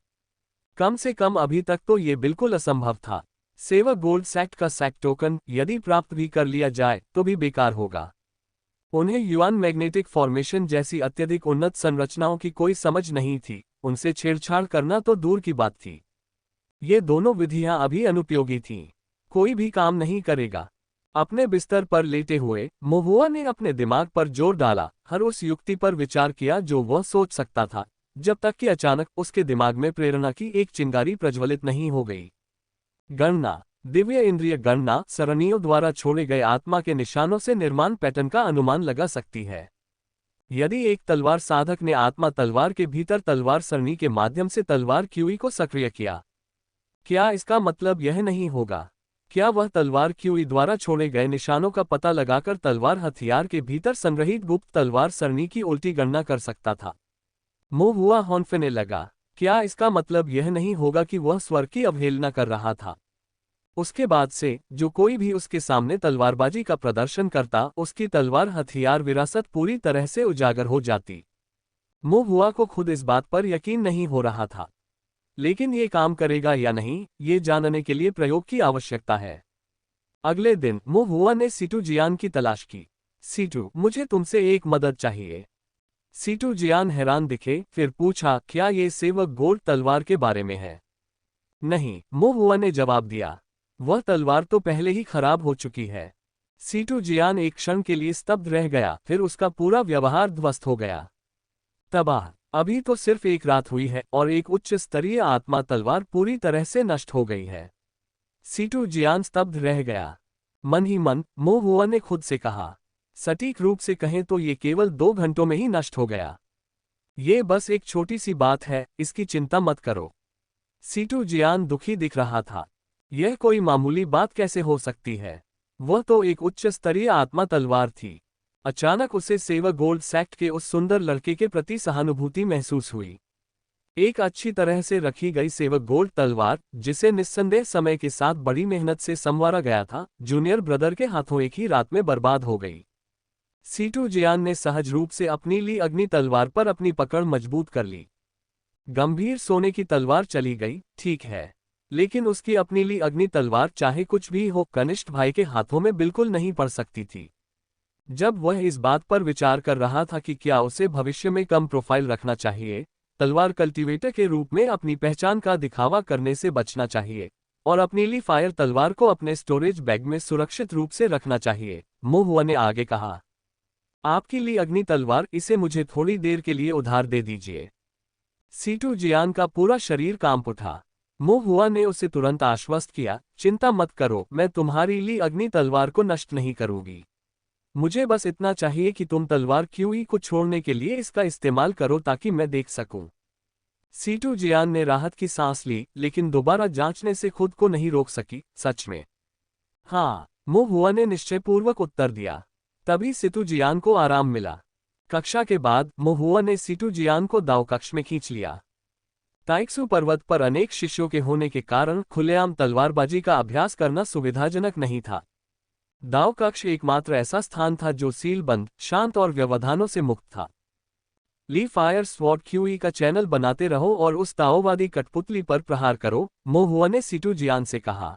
कम से कम अभी तक तो ये बिल्कुल असंभव था। सेवक गोल्ड सैक्ट का सैक्ट टोकन यदि प्राप्त भी कर लिया जाए तो भी बेकार होगा। उन्हें युआन मैग्नेटिक फॉर्मेशन जैसी अत्यधिक उन्नत संरचनाओं की कोई समझ नहीं थी, उनसे छेड़छाड़ करना तो दूर की बात थी। ये दोनों विधियां अभी अनुपयोगी थीं। कोई भी काम नहीं करेगा। अपने बिस्तर पर लेटे हुए मोहुआ ने अपने दिमाग पर जोर डाला, हर उस युक्ति पर विचार किया जो वह सोच सकता था, जब तक कि अचानक उसके दिमाग में प्रेरणा की एक चिंगारी प्रज्वलित नहीं हो गई। गणना, दिव्य इंद्रिय गणना सरणियों द्वारा छोड़े गए आत्मा के निशानों से निर्माण पैटर्न का अनुमान लगा सकती है। यदि एक तलवार साधक ने आत्मा तलवार के भीतर तलवार सरणी के माध्यम से तलवार क्यूई को सक्रिय किया, क्या इसका मतलब यह नहीं होगा? क्या वह तलवार क्यूई द्वारा छोड़े गए निशानों का पता लगाकर तलवार हथियार के भीतर संग्रहित गुप्त तलवार सरणी की उल्टी गणना कर सकता था? मो हुआ हौंफने लगा। क्या इसका मतलब यह नहीं होगा कि वह स्वर्ग की अवहेलना कर रहा था? उसके बाद से जो कोई भी उसके सामने तलवारबाजी का प्रदर्शन करता, उसकी तलवार हथियार विरासत पूरी तरह से उजागर हो जाती। मो हुआ को खुद इस बात पर यकीन नहीं हो रहा था, लेकिन ये काम करेगा या नहीं, ये जानने के लिए प्रयोग की आवश्यकता है। अगले दिन मो हुआ ने सीटू जियान की तलाश की। सीटू, मुझे तुमसे एक मदद चाहिए। सीटू जियान हैरान दिखे, फिर पूछा, क्या ये सेवक गोल्ड तलवार के बारे में है? नहीं, मो हुआ ने जवाब दिया। वह तलवार तो पहले ही खराब हो चुकी है। सीटू जियान एक क्षण के लिए स्तब्ध रह गया, फिर उसका पूरा व्यवहार ध्वस्त हो गया। तबाह। अभी तो सिर्फ एक रात हुई है और एक उच्च स्तरीय आत्मा तलवार पूरी तरह से नष्ट हो गई है। सीटू जियान स्तब्ध रह गया। मन ही मन मो हुआ ने खुद से कहा, सटीक रूप से कहें तो ये केवल 2 घंटों में ही नष्ट हो गया। ये बस एक छोटी सी बात है, इसकी चिंता मत करो। सीटू जियान दुखी दिख रहा था। यह कोई मामूली बात कैसे हो सकती है? वह तो एक उच्च स्तरीय आत्मा तलवार थी। अचानक उसे सेवक गोल्ड सैक्ट के उस सुंदर लड़के के प्रति सहानुभूति महसूस हुई। एक अच्छी तरह से रखी गई सेवक गोल्ड तलवार, जिसे निस्संदेह समय के साथ बड़ी मेहनत से संवारा गया था, जूनियर ब्रदर के हाथों एक ही रात में बर्बाद हो गई। सीटू जियान ने सहज रूप से अपनी ली अग्नि तलवार पर अपनी पकड़ मजबूत कर ली। गंभीर सोने की तलवार चली गई, ठीक है, लेकिन उसकी अपनी ली अग्नि तलवार चाहे कुछ भी हो, कनिष्ठ भाई के हाथों में बिल्कुल नहीं पड़ सकती थी। जब वह इस बात पर विचार कर रहा था कि क्या उसे भविष्य में कम प्रोफाइल रखना चाहिए, तलवार कल्टीवेटर के रूप में अपनी पहचान का दिखावा करने से बचना चाहिए, और अपनी ली फायर तलवार को अपने स्टोरेज बैग में सुरक्षित रूप से रखना चाहिए, मो हुआ ने आगे कहा। आपकी ली अग्नि तलवार, इसे मुझे थोड़ी देर के लिए उधार दे दीजिए। सीटू जियान का पूरा शरीर कांप उठा। मो हुआ ने उसे तुरंत आश्वस्त किया, चिंता मत करो, मैं तुम्हारी ली अग्नि तलवार को नष्ट नहीं करूंगी। मुझे बस इतना चाहिए कि तुम तलवार क्यूई को छोड़ने के लिए इसका इस्तेमाल करो ताकि मैं देख सकूं। सीटू जियान ने राहत की सांस ली, लेकिन दोबारा जांचने से खुद को नहीं रोक सकी। सच में? हाँ, मो हुआ ने निश्चयपूर्वक उत्तर दिया। तभी सीटू जियान को आराम मिला। कक्षा के बाद मो हुआ ने सीटू जियान को दाव कक्ष में खींच लिया। ताइक्सू पर्वत पर अनेक शिष्यों के होने के कारण खुलेआम तलवारबाजी का अभ्यास करना सुविधाजनक नहीं था। दाव कक्ष एकमात्र ऐसा स्थान था जो सीलबंद, शांत और व्यवधानों से मुक्त था। ली फायर स्वॉर्ड क्यूई का चैनल बनाते रहो और उस ताओवादी कठपुतली पर प्रहार करो, मो हुआ ने सीटू जियान से कहा।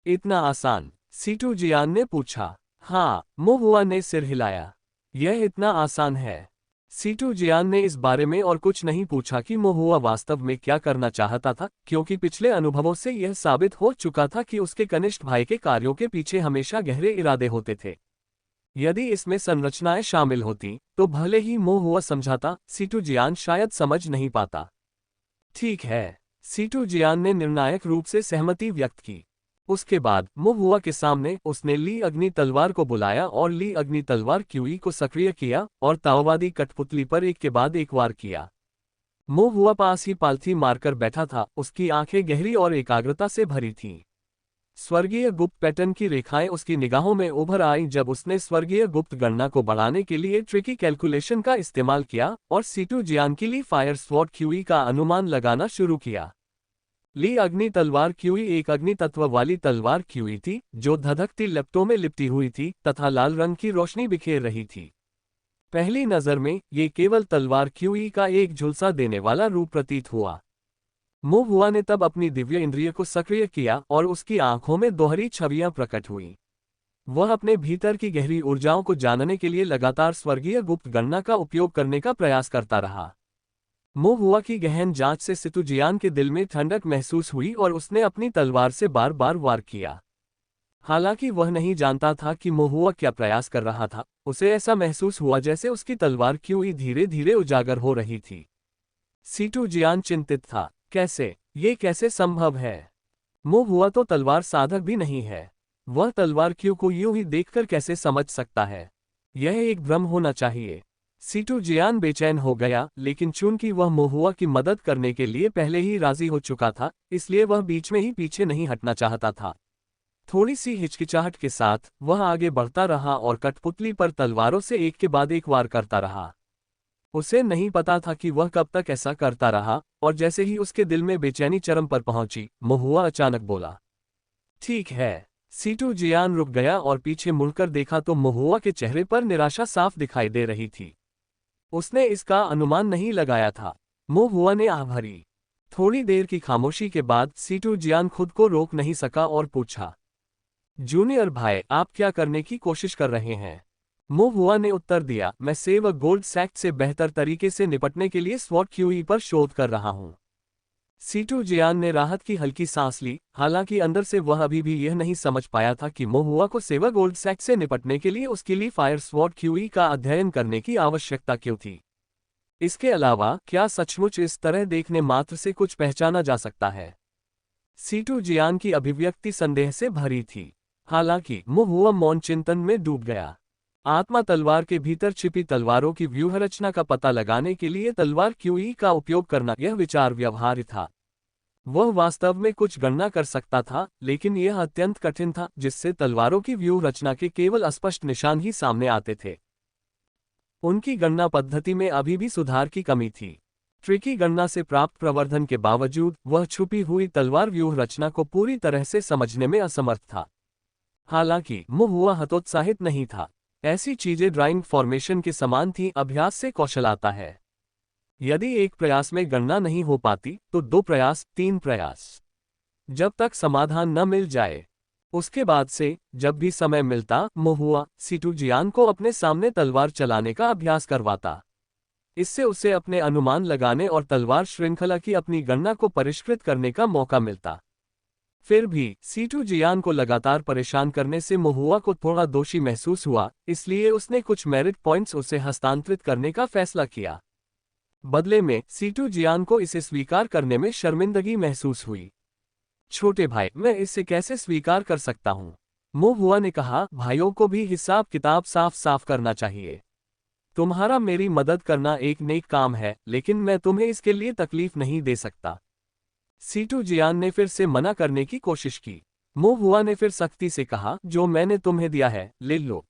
इतना आसान? सीटू जियान ने पूछा। हाँ, मो हुआ ने सिर हिलाया। यह इतना आसान है। सीटू जियान ने इस बारे में और कुछ नहीं पूछा कि मोहुआ वास्तव में क्या करना चाहता था, क्योंकि पिछले अनुभवों से यह साबित हो चुका था कि उसके कनिष्ठ भाई के कार्यों के पीछे हमेशा गहरे इरादे होते थे। यदि इसमें संरचनाएं शामिल होती तो भले ही मोहुआ समझाता, सीटू जियान शायद समझ नहीं पाता। ठीक है, सीटू जियान ने निर्णायक रूप से सहमति व्यक्त की। उसके बाद मोहुआ के सामने उसने ली अग्नि तलवार को बुलाया और ली अग्नि तलवार क्यूई को सक्रिय किया और ताओवादी कठपुतली पर एक के बाद एक वार किया। मोहुआ पास ही पालथी मारकर बैठा था, उसकी आंखें गहरी और एकाग्रता से भरी थीं। स्वर्गीय गुप्त पैटर्न की रेखाएं उसकी निगाहों में उभर आईं जब उसने स्वर्गीय गुप्त गणना को बढ़ाने के लिए ट्रिकी कैलकुलेशन का इस्तेमाल किया और सीटू जियान की ली फायर स्वॉर्ड क्यूई का अनुमान लगाना शुरू किया। ली अग्नि तलवार क्यूई एक अग्नि तत्व वाली तलवार क्यूई थी जो धधकती लपटों में लिपटी हुई थी तथा लाल रंग की रोशनी बिखेर रही थी। पहली नजर में ये केवल तलवार क्यूई का एक झुलसा देने वाला रूप प्रतीत हुआ। मोहुआ ने तब अपनी दिव्य इंद्रिय को सक्रिय किया और उसकी आंखों में दोहरी छवियां प्रकट हुईं। वह अपने भीतर की गहरी ऊर्जाओं को जानने के लिए लगातार स्वर्गीय गुप्त गणना का उपयोग करने का प्रयास करता रहा। मोहुआ की गहन जांच से सीटू जियान के दिल में ठंडक महसूस हुई और उसने अपनी तलवार से बार बार वार किया। हालांकि वह नहीं जानता था कि मोहुआ क्या प्रयास कर रहा था, उसे ऐसा महसूस हुआ जैसे उसकी तलवार क्यूई धीरे धीरे उजागर हो रही थी। सीटू जियान चिंतित था, ये कैसे संभव है? मोहुआ तो तलवार साधक भी नहीं है। वह तलवार क्यू को यूं ही देखकर कैसे समझ सकता है? यह एक भ्रम होना चाहिए। सीटू जियान बेचैन हो गया, लेकिन चूंकि वह मोहुआ की मदद करने के लिए पहले ही राजी हो चुका था, इसलिए वह बीच में ही पीछे नहीं हटना चाहता था। थोड़ी सी हिचकिचाहट के साथ वह आगे बढ़ता रहा और कठपुतली पर तलवारों से एक के बाद एक वार करता रहा। उसे नहीं पता था कि वह कब तक ऐसा करता रहा, और जैसे ही उसके दिल में बेचैनी चरम पर पहुंची, मोहुआ अचानक बोला, ठीक है। सीटू जियान रुक गया और पीछे मुड़कर देखा तो मोहुआ के चेहरे पर निराशा साफ दिखाई दे रही थी। उसने इसका अनुमान नहीं लगाया था। मोहुआ ने आह भरी। थोड़ी देर की खामोशी के बाद सीटू जियान खुद को रोक नहीं सका और पूछा, जूनियर भाई, आप क्या करने की कोशिश कर रहे हैं? मोहुआ ने उत्तर दिया, मैं सेव गोल्ड सैक्ट से बेहतर तरीके से निपटने के लिए स्वॉट क्यूई पर शोध कर रहा हूं। सीटू जियान ने राहत की हल्की सांस ली, हालांकि अंदर से वह अभी भी यह नहीं समझ पाया था कि मोहुआ को सेवा गोल्ड सैक्ट से निपटने के लिए उसके लिए फायर स्वॉर्ड क्यूई का अध्ययन करने की आवश्यकता क्यों थी। इसके अलावा क्या सचमुच इस तरह देखने मात्र से कुछ पहचाना जा सकता है? सीटू जियान की अभिव्यक्ति संदेह से भरी थी। हालांकि मोहुआ मौन चिंतन में डूब गया। आत्मा तलवार के भीतर छिपी तलवारों की व्यूहरचना का पता लगाने के लिए तलवार क्यूई का उपयोग करना, यह विचार व्यवहार्य था। वह वास्तव में कुछ गणना कर सकता था, लेकिन यह अत्यंत कठिन था, जिससे तलवारों की व्यूहरचना के केवल अस्पष्ट निशान ही सामने आते थे। उनकी गणना पद्धति में अभी भी सुधार की कमी थी। ट्रिकी गणना से प्राप्त प्रवर्धन के बावजूद वह छुपी हुई तलवार व्यूहरचना को पूरी तरह से समझने में असमर्थ था। हालांकि मोहुआ हतोत्साहित नहीं था। ऐसी चीजें ड्राइंग फॉर्मेशन के समान थीं, अभ्यास से कौशल आता है। यदि एक प्रयास में गणना नहीं हो पाती तो 2 प्रयास, 3 प्रयास, जब तक समाधान न मिल जाए। उसके बाद से जब भी समय मिलता, मोहुआ सीटू जियान को अपने सामने तलवार चलाने का अभ्यास करवाता। इससे उसे अपने अनुमान लगाने और तलवार श्रृंखला की अपनी गणना को परिष्कृत करने का मौका मिलता। फिर भी सीटू जियान को लगातार परेशान करने से मोहुआ को थोड़ा दोषी महसूस हुआ, इसलिए उसने कुछ मेरिट पॉइंट्स उसे हस्तांतरित करने का फैसला किया। बदले में सीटू जियान को इसे स्वीकार करने में शर्मिंदगी महसूस हुई। छोटे भाई, मैं इसे कैसे स्वीकार कर सकता हूँ? मोहुआ ने कहा, भाइयों को भी हिसाब किताब साफ साफ करना चाहिए। तुम्हारा मेरी मदद करना एक नेक काम है, लेकिन मैं तुम्हें इसके लिए तकलीफ नहीं दे सकता। सीटू जियान ने फिर से मना करने की कोशिश की। मोहुआ ने फिर सख्ती से कहा, जो मैंने तुम्हें दिया है ले लो।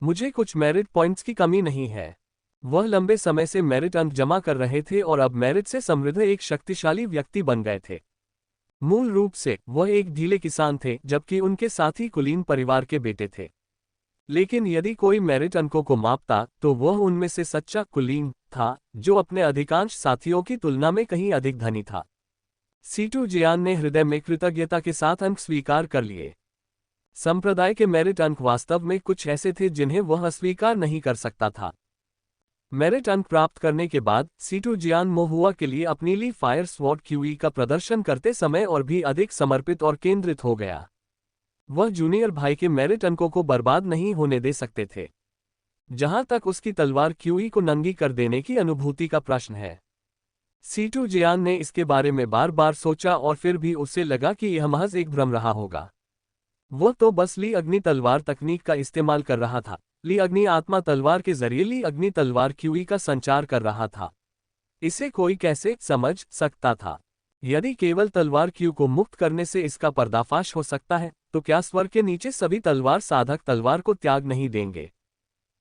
मुझे कुछ मेरिट पॉइंट्स की कमी नहीं है। वह लंबे समय से मेरिट अंक जमा कर रहे थे और अब मेरिट से समृद्ध एक शक्तिशाली व्यक्ति बन गए थे। मूल रूप से वह एक ढीले किसान थे, जबकि उनके साथी कुलीन परिवार के बेटे थे। लेकिन यदि कोई मेरिट अंकों को मापता तो वह उनमें से सच्चा कुलीन था, जो अपने अधिकांश साथियों की तुलना में कहीं अधिक धनी था। सीटू जियान ने हृदय में कृतज्ञता के साथ अंक स्वीकार कर लिए। संप्रदाय के मेरिट अंक वास्तव में कुछ ऐसे थे जिन्हें वह अस्वीकार नहीं कर सकता था। मेरिट अंक प्राप्त करने के बाद सीटू जियान मोहुआ के लिए अपनी ली फायर स्वॉर्ड क्यूई का प्रदर्शन करते समय और भी अधिक समर्पित और केंद्रित हो गया। वह जूनियर भाई के मेरिट अंकों को बर्बाद नहीं होने दे सकते थे। जहां तक उसकी तलवार क्यूई को नंगी कर देने की अनुभूति का प्रश्न है, सीटू जियान ने इसके बारे में बार बार सोचा और फिर भी उसे लगा कि यह महज एक भ्रम रहा होगा। वह तो बस ली अग्नि तलवार तकनीक का इस्तेमाल कर रहा था। ली अग्नि आत्मा तलवार के जरिए ली अग्नि तलवार क्यूई का संचार कर रहा था। इसे कोई कैसे समझ सकता था? यदि केवल तलवार क्यू को मुक्त करने से इसका पर्दाफाश हो सकता है, तो क्या स्वर्ग के नीचे सभी तलवार साधक तलवार को त्याग नहीं देंगे?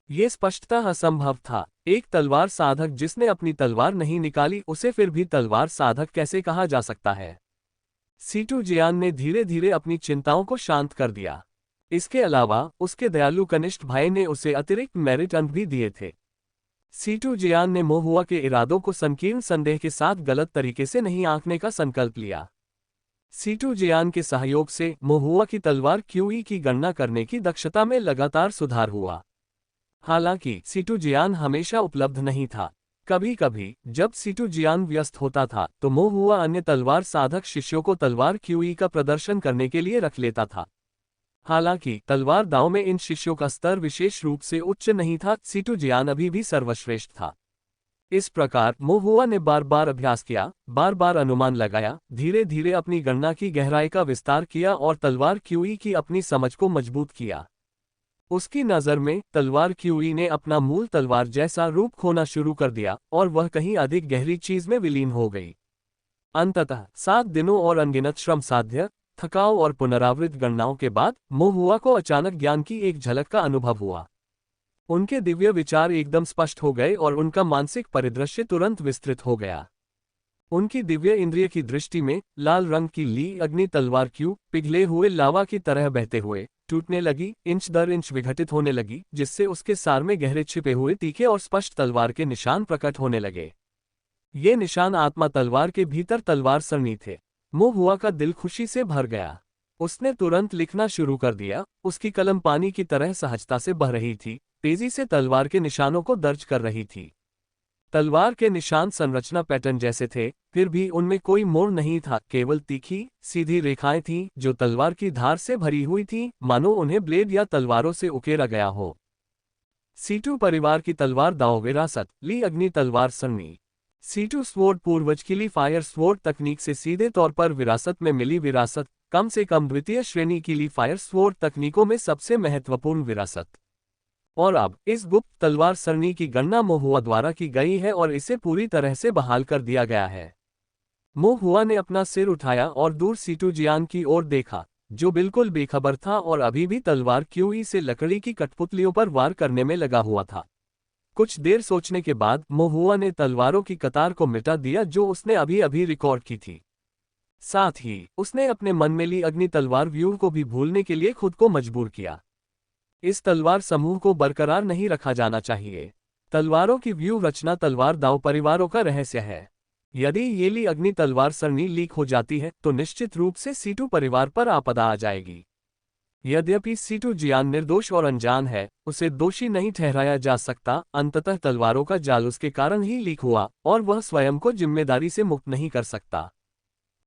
ये स्पष्टतः असंभव था। एक तलवार साधक जिसने अपनी तलवार नहीं निकाली, उसे फिर भी तलवार साधक कैसे कहा जा सकता है? सीटू जियान ने धीरे धीरे अपनी चिंताओं को शांत कर दिया। इसके अलावा उसके दयालु कनिष्ठ भाई ने उसे अतिरिक्त मेरिट अंक भी दिए थे। सीटू जियान ने मोहुआ के इरादों को संकीर्ण संदेह के साथ गलत तरीके से नहीं आंकने का संकल्प लिया। सीटू जियान के सहयोग से मोहुआ की तलवार क्यूई की गणना करने की दक्षता में लगातार सुधार हुआ। हालांकि सीटू जियान हमेशा उपलब्ध नहीं था। कभी कभी जब सीटू जियान व्यस्त होता था तो मोहुआ अन्य तलवार साधक शिष्यों को तलवार क्यूई का प्रदर्शन करने के लिए रख लेता था। हालांकि तलवार दांव में इन शिष्यों का स्तर विशेष रूप से उच्च नहीं था। सीटू जियान अभी भी सर्वश्रेष्ठ था। इस प्रकार मोहुआ ने बार बार अभ्यास किया, बार बार अनुमान लगाया, धीरे धीरे अपनी गणना की गहराई का विस्तार किया और तलवार क्यूई की अपनी समझ को मजबूत किया। उसकी नज़र में तलवार क्यूई ने अपना मूल तलवार जैसा रूप खोना शुरू कर दिया और वह कहीं अधिक गहरी चीज में विलीन हो गई। अंततः 7 दिनों और अनगिनत श्रम साध्य, थकाव और पुनरावृत्त गणनाओं के बाद मोहुआ को अचानक ज्ञान की एक झलक का अनुभव हुआ। उनके दिव्य विचार एकदम स्पष्ट हो गए और उनका मानसिक परिदृश्य तुरंत विस्तृत हो गया। उनकी दिव्य इंद्रिय की दृष्टि में लाल रंग की ली अग्नि तलवार क्यू पिघले हुए लावा की तरह बहते हुए टूटने लगी, इंच दर इंच विघटित होने लगी, जिससे उसके सार में गहरे छिपे हुए तीखे और स्पष्ट तलवार के निशान प्रकट होने लगे। ये निशान आत्मा तलवार के भीतर तलवार सरनी थे। मोहुआ का दिल खुशी से भर गया। उसने तुरंत लिखना शुरू कर दिया। उसकी कलम पानी की तरह सहजता से बह रही थी, तेजी से तलवार के निशानों को दर्ज कर रही थी। तलवार के निशान संरचना पैटर्न जैसे थे, फिर भी उनमें कोई मोड़ नहीं था, केवल तीखी सीधी रेखाएं थीं जो तलवार की धार से भरी हुई थीं, मानो उन्हें ब्लेड या तलवारों से उकेरा गया हो। सीटू परिवार की तलवार दांव विरासत, ली अग्नि तलवार सरनी। सीटू स्वॉर्ड पूर्वज की ली फायर स्वॉर्ड तकनीक से सीधे तौर पर विरासत में मिली विरासत, कम से कम द्वितीय श्रेणी की ली फायर स्वॉर्ड तकनीकों में सबसे महत्वपूर्ण विरासत। और अब इस गुप्त तलवार सरनी की गणना मोहुआ द्वारा की गई है और इसे पूरी तरह से बहाल कर दिया गया है। मोहुआ ने अपना सिर उठाया और दूर सीटू जियान की ओर देखा, जो बिल्कुल बेखबर था और अभी भी तलवार क्यूई से लकड़ी की कठपुतलियों पर वार करने में लगा हुआ था। कुछ देर सोचने के बाद मोहुआ ने तलवारों की कतार को मिटा दिया जो उसने अभी अभी रिकॉर्ड की थी। साथ ही उसने अपने मन में ली अग्नि तलवार व्यूह को भी भूलने के लिए खुद को मजबूर किया। इस तलवार समूह को बरकरार नहीं रखा जाना चाहिए। तलवारों की व्यूह रचना तलवार दाव परिवारों का रहस्य है। यदि ये ली अग्नि तलवार सरनी लीक हो जाती है तो निश्चित रूप से सीटू परिवार पर आपदा आ जाएगी। यद्यपि सीटू जियान निर्दोष और अनजान है, उसे दोषी नहीं ठहराया जा सकता। अंततः तलवारों का जाल उसके कारण ही लीक हुआ और वह स्वयं को जिम्मेदारी से मुक्त नहीं कर सकता।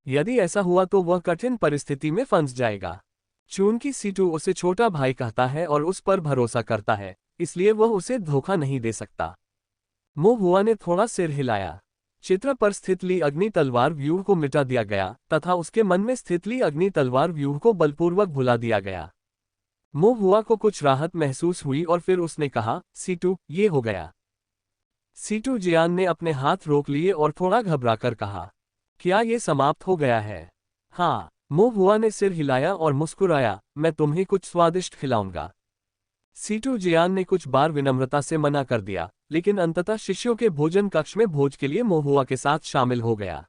यदि ऐसा हुआ तो वह कठिन परिस्थिति में फंस जाएगा। चूंकि सीटू उसे छोटा भाई कहता है और उस पर भरोसा करता है, इसलिए वह उसे धोखा नहीं दे सकता। मोहुआ ने थोड़ा सिर हिलाया। चित्र पर स्थित ली अग्नि तलवार व्यूह को मिटा दिया गया तथा उसके मन में स्थित ली अग्नि तलवार व्यूह को बलपूर्वक भुला दिया गया। मोहुआ को कुछ राहत महसूस हुई और फिर उसने कहा, सीटू, ये हो गया। सीटू जियान ने अपने हाथ रोक लिए और थोड़ा घबराकर कहा, क्या ये समाप्त हो गया है? हाँ। मोहुआ ने सिर हिलाया और मुस्कुराया, मैं तुम्हें कुछ स्वादिष्ट खिलाऊंगा। सीटू जियान ने कुछ बार विनम्रता से मना कर दिया, लेकिन अंततः शिष्यों के भोजन कक्ष में भोज के लिए मोहुआ के साथ शामिल हो गया।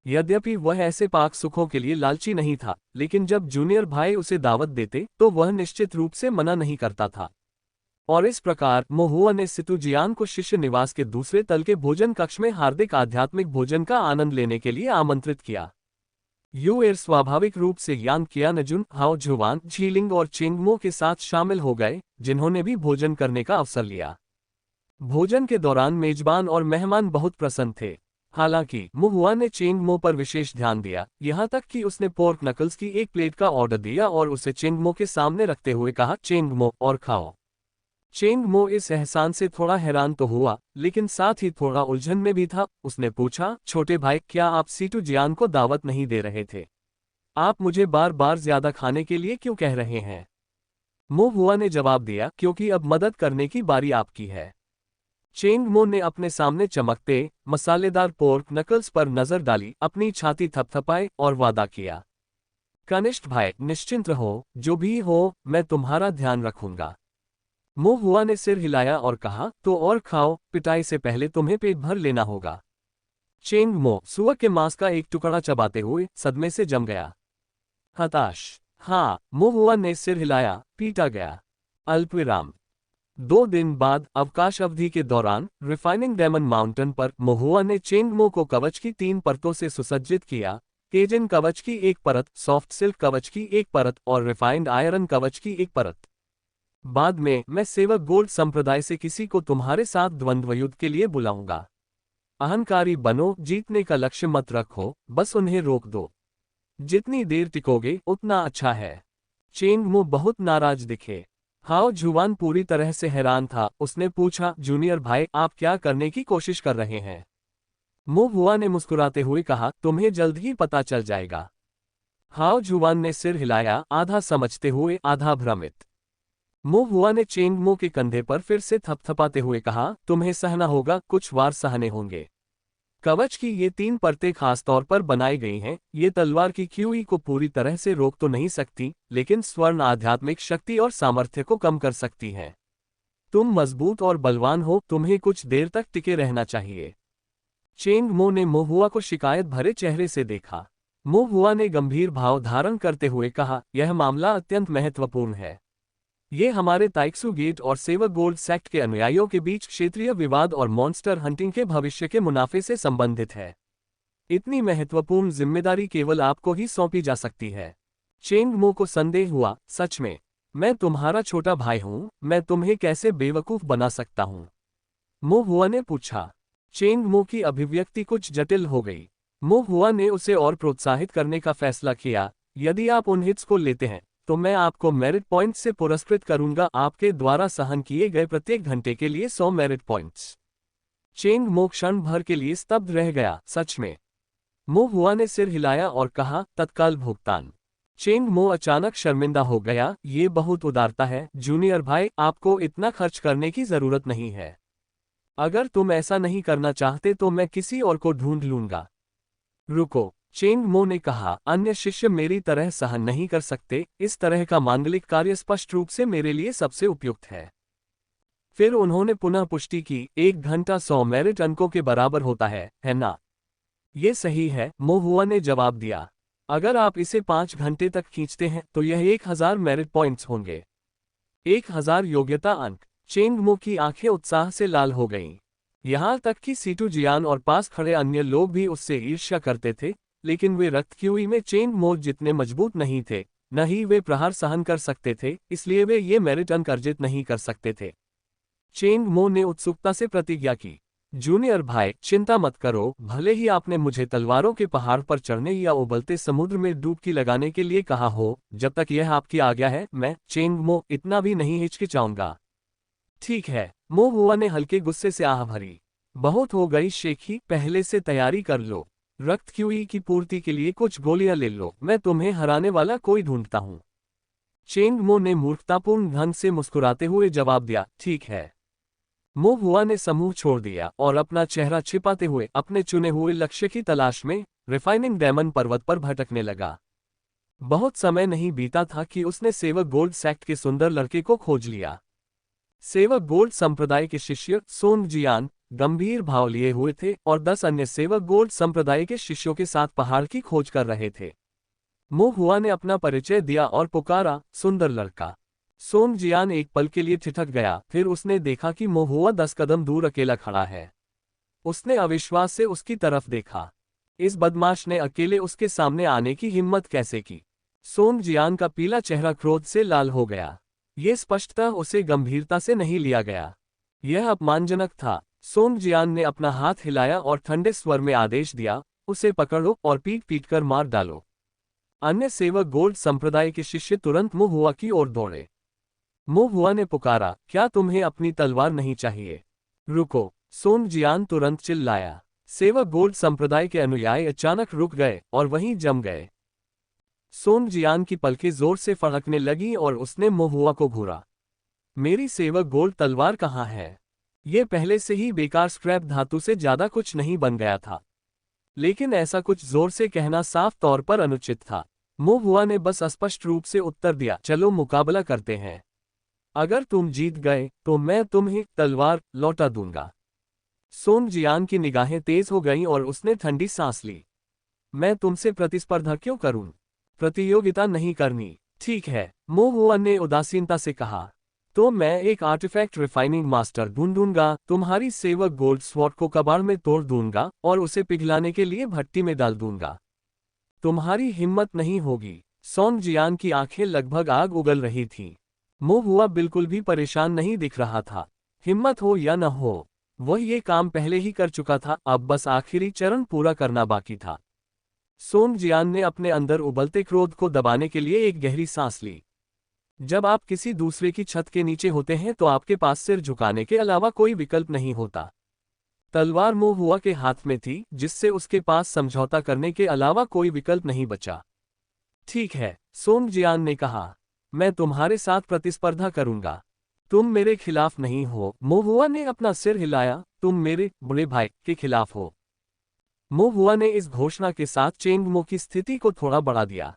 यद्यपि वह ऐसे पाक सुखों के लिए लालची नहीं था, लेकिन जब जूनियर भाई उसे दावत देते तो वह निश्चित रूप से मना नहीं करता था। और इस प्रकार मोहुआ ने सीटू जियान को शिष्य निवास के दूसरे तल के भोजन कक्ष में हार्दिक आध्यात्मिक भोजन का आनंद लेने के लिए आमंत्रित किया। यूएर स्वाभाविक रूप से यांग कियानजुन, हाओ जुवान, झीलिंग और चेंगमो के साथ शामिल हो गए, जिन्होंने भी भोजन करने का अवसर लिया। भोजन के दौरान मेजबान और मेहमान बहुत प्रसन्न थे। हालांकि मुहुआ ने चेंगमो पर विशेष ध्यान दिया, यहां तक कि उसने पोर्क नकल्स की एक प्लेट का ऑर्डर दिया और उसे चेंगमो के सामने रखते हुए कहा, चेंगमो और खाओ। चेंगमो इस एहसान से थोड़ा हैरान तो हुआ, लेकिन साथ ही थोड़ा उलझन में भी था। उसने पूछा, छोटे भाई, क्या आप सीटू जियान को दावत नहीं दे रहे थे? आप मुझे बार बार ज्यादा खाने के लिए क्यों कह रहे हैं? मुहुआ ने जवाब दिया, क्योंकि अब मदद करने की बारी आपकी है। चेंगमो ने अपने सामने चमकते मसालेदार पोर्क नकल्स पर नजर डाली, अपनी छाती थपथपाई और वादा किया, कनिष्ठ भाई, निश्चिंत रहो, जो भी हो मैं तुम्हारा ध्यान रखूंगा। मुहुआ ने सिर हिलाया और कहा, तो और खाओ, पिटाई से पहले तुम्हें पेट भर लेना होगा। चेंगमो सुअर के मांस का एक टुकड़ा चबाते हुए सदमे से जम गया। हताश। हाँ, मुहुआ ने सिर हिलाया, पीटा गया। अल्पविराम। 2 दिन बाद अवकाश अवधि के दौरान रिफाइनिंग डायमंड माउंटेन पर मुहुआ ने चेंगमो को कवच की 3 परतों से सुसज्जित किया, केजन कवच की एक परत, सॉफ्ट सिल्क कवच की एक परत और रिफाइंड आयरन कवच की एक परत। बाद में मैं सेवक गोल्ड संप्रदाय से किसी को तुम्हारे साथ द्वंद्व युद्ध के लिए बुलाऊंगा। अहंकारी बनो, जीतने का लक्ष्य मत रखो, बस उन्हें रोक दो। जितनी देर टिकोगे उतना अच्छा है। चेंगमो बहुत नाराज दिखे। हाओ जुवान पूरी तरह से हैरान था। उसने पूछा, जूनियर भाई, आप क्या करने की कोशिश कर रहे हैं? मुहुआ ने मुस्कुराते हुए कहा, तुम्हें जल्द ही पता चल जाएगा। हाओ जुवान ने सिर हिलाया, आधा समझते हुए आधा भ्रमित। मुहुआ ने चेंगमो के कंधे पर फिर से थपथपाते हुए कहा, तुम्हें सहना होगा, कुछ वार सहने होंगे। कवच की ये 3 परतें खास तौर पर बनाई गई हैं। ये तलवार की क्यूई को पूरी तरह से रोक तो नहीं सकती, लेकिन स्वर्ण आध्यात्मिक शक्ति और सामर्थ्य को कम कर सकती हैं। तुम मजबूत और बलवान हो, तुम्हें कुछ देर तक टिके रहना चाहिए। चेंगमो ने मुहुआ को शिकायत भरे चेहरे से देखा। मुहुआ ने गंभीर भाव धारण करते हुए कहा, यह मामला अत्यंत महत्वपूर्ण है। ये हमारे ताइक्सू गेट और सेवक गोल्ड सेक्ट के अनुयायियों के बीच क्षेत्रीय विवाद और मॉन्स्टर हंटिंग के भविष्य के मुनाफे से संबंधित है। इतनी महत्वपूर्ण जिम्मेदारी केवल आपको ही सौंपी जा सकती है। चेंगमो को संदेह हुआ, सच में? मैं तुम्हारा छोटा भाई हूं, मैं तुम्हें कैसे बेवकूफ बना सकता हूं? मुहुआ ने पूछा। चेंगमो की अभिव्यक्ति कुछ जटिल हो गई। मुहुआ ने उसे और प्रोत्साहित करने का फैसला किया, यदि आप उन हिट्स को लेते हैं तो मैं आपको मेरिट पॉइंट्स से पुरस्कृत करूंगा, आपके द्वारा सहन किए गए प्रत्येक घंटे के लिए 100 मेरिट पॉइंट्स। चेंगमो क्षण भर के लिए स्तब्ध रह गया, सच में? मुहुआ ने सिर हिलाया और कहा, तत्काल भुगतान। चेंगमो अचानक शर्मिंदा हो गया, ये बहुत उदारता है, जूनियर भाई, आपको इतना खर्च करने की जरूरत नहीं है। अगर तुम ऐसा नहीं करना चाहते तो मैं किसी और को ढूंढ लूंगा। रुको, चेंगमो ने कहा, अन्य शिष्य मेरी तरह सहन नहीं कर सकते, इस तरह का मांगलिक कार्य स्पष्ट रूप से मेरे लिए सबसे उपयुक्त है। फिर उन्होंने पुनः पुष्टि की, 1 घंटा 100 मेरिट अंकों के बराबर होता है ना? ये सही है, मुहुआ ने जवाब दिया। अगर आप इसे 5 घंटे तक खींचते हैं तो यह 1000 मेरिट पॉइंट्स होंगे। 1000 योग्यता अंक। चेंगमो की आंखें उत्साह से लाल हो गईं। यहां तक कि सीटू जियान और पास खड़े अन्य लोग भी उससे ईर्ष्या करते थे, लेकिन वे रक्त क्यूई में चेंगमो जितने मजबूत नहीं थे, न ही वे प्रहार सहन कर सकते थे, इसलिए वे ये मेरिट अंक अर्जित नहीं कर सकते थे। चेंगमो ने उत्सुकता से प्रतिज्ञा की, जूनियर भाई, चिंता मत करो, भले ही आपने मुझे तलवारों के पहाड़ पर चढ़ने या उबलते समुद्र में डुबकी लगाने के लिए कहा हो, जब तक यह आपकी आज्ञा है, मैं, चेंगमो, इतना भी नहीं हिचकिचाऊंगा। ठीक है, मुहुआ ने हल्के गुस्से से आह भरी। बहुत हो गई शेखी, पहले से तैयारी कर लो। रक्त क्यूई की पूर्ति के लिए कुछ गोलियां ले लो, मैं तुम्हें हराने वाला कोई ढूंढता हूं। चेंगमो ने मूर्खतापूर्ण ढंग से मुस्कुराते हुए जवाब दिया, ठीक है। मुहुआ ने समूह छोड़ दिया और अपना चेहरा छिपाते हुए अपने चुने हुए लक्ष्य की तलाश में रिफाइनिंग डायमंड पर्वत पर भटकने लगा। बहुत समय नहीं बीता था कि उसने सेवक गोल्ड सेक्ट के सुंदर लड़के को खोज लिया। सेवक गोल्ड संप्रदाय के शिष्य सोंग जियान गंभीर भाव लिए हुए थे और 10 अन्य सेवक गोल्ड संप्रदाय के शिष्यों के साथ पहाड़ की खोज कर रहे थे। मुहुआ ने अपना परिचय दिया और पुकारा, सुंदर लड़का। सोंग जियान एक पल के लिए ठिठक गया, फिर उसने देखा कि मुहुआ 10 कदम दूर अकेला खड़ा है। उसने अविश्वास से उसकी तरफ देखा। इस बदमाश ने अकेले उसके सामने आने की हिम्मत कैसे की? सोंग जियान का पीला चेहरा क्रोध से लाल हो गया। ये स्पष्टतः उसे गंभीरता से नहीं लिया गया। यह अपमानजनक था। सोंग जियान ने अपना हाथ हिलाया और ठंडे स्वर में आदेश दिया, उसे पकड़ो और पीट पीट कर मार डालो। अन्य सेवक गोल्ड संप्रदाय के शिष्य तुरंत मो हुआ की ओर दौड़े। मो हुआ ने पुकारा, क्या तुम्हें अपनी तलवार नहीं चाहिए? रुको! सोंग जियान तुरंत चिल्लाया। सेवक गोल्ड संप्रदाय के अनुयायी अचानक रुक गए और वहीं जम गए। सोंग जियान की पलकें जोर से फड़कने लगी और उसने मो हुआ को घूरा। मेरी सेवक गोल्ड तलवार कहाँ है? ये पहले से ही बेकार स्क्रैप धातु से ज्यादा कुछ नहीं बन गया था। लेकिन ऐसा कुछ जोर से कहना साफ तौर पर अनुचित था। मो हुआ ने बस स्पष्ट रूप से उत्तर दिया, चलो मुकाबला करते हैं। अगर तुम जीत गए तो मैं तुम्हें तलवार लौटा दूंगा। सोंग जियान की निगाहें तेज हो गईं और उसने ठंडी सांस ली। मैं तुमसे प्रतिस्पर्धा क्यों करूं? प्रतियोगिता नहीं करनी, ठीक है, मो हुआ ने उदासीनता से कहा। तो मैं एक आर्टिफैक्ट रिफाइनिंग मास्टर ढूंढूंगा, तुम्हारी सेवक गोल्ड स्वॉर्ड को कबाड़ में तोड़ दूंगा और उसे पिघलाने के लिए भट्टी में डाल दूंगा। तुम्हारी हिम्मत नहीं होगी। सोंग जियान की आंखें लगभग आग उगल रही थीं। मो हुआ बिल्कुल भी परेशान नहीं दिख रहा था। हिम्मत हो या न हो, वह ये काम पहले ही कर चुका था, अब बस आखिरी चरण पूरा करना बाकी था। सोंग जियान ने अपने अंदर उबलते क्रोध को दबाने के लिए एक गहरी सांस ली। जब आप किसी दूसरे की छत के नीचे होते हैं तो आपके पास सिर झुकाने के अलावा कोई विकल्प नहीं होता। तलवार मो हुआ के हाथ में थी, जिससे उसके पास समझौता करने के अलावा कोई विकल्प नहीं बचा। ठीक है, सोंग जियान ने कहा, मैं तुम्हारे साथ प्रतिस्पर्धा करूंगा। तुम मेरे खिलाफ नहीं हो। मो हुआ ने अपना सिर हिलाया, तुम मेरे बड़े भाई के खिलाफ हो। मो हुआ ने इस घोषणा के साथ चेंग मो की स्थिति को थोड़ा बढ़ा दिया।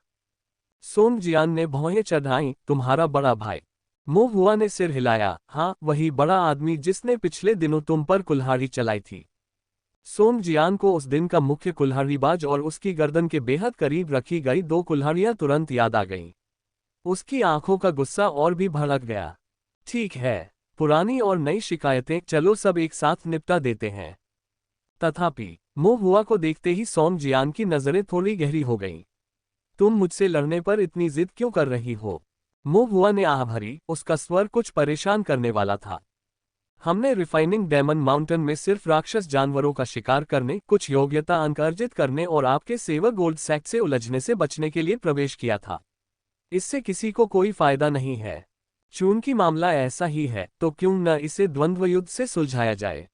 सोंग जियान ने भौहें चढ़ाईं, तुम्हारा बड़ा भाई? मो हुआ ने सिर हिलाया, हाँ, वही बड़ा आदमी जिसने पिछले दिनों तुम पर कुल्हाड़ी चलाई थी। सोंग जियान को उस दिन का मुख्य कुल्हाड़ीबाज और उसकी गर्दन के बेहद करीब रखी गई 2 कुल्हाड़ियां तुरंत याद आ गईं। उसकी आंखों का गुस्सा और भी भड़क गया। ठीक है, पुरानी और नई शिकायतें, चलो सब एक साथ निपटा देते हैं। तथापि मो हुआ को देखते ही सोंग जियान की नजरें थोड़ी गहरी हो गईं। तुम मुझसे लड़ने पर इतनी जिद क्यों कर रही हो? मो हुआ ने आह भरी, उसका स्वर कुछ परेशान करने वाला था। हमने रिफाइनिंग डेमन माउंटेन में सिर्फ राक्षस जानवरों का शिकार करने, कुछ योग्यता अंक अर्जित करने और आपके सेवक गोल्ड सैक से उलझने से बचने के लिए प्रवेश किया था। इससे किसी को कोई फायदा नहीं है। चूंकि मामला ऐसा ही है, तो क्यों न इसे द्वंद्व युद्ध से सुलझाया जाए?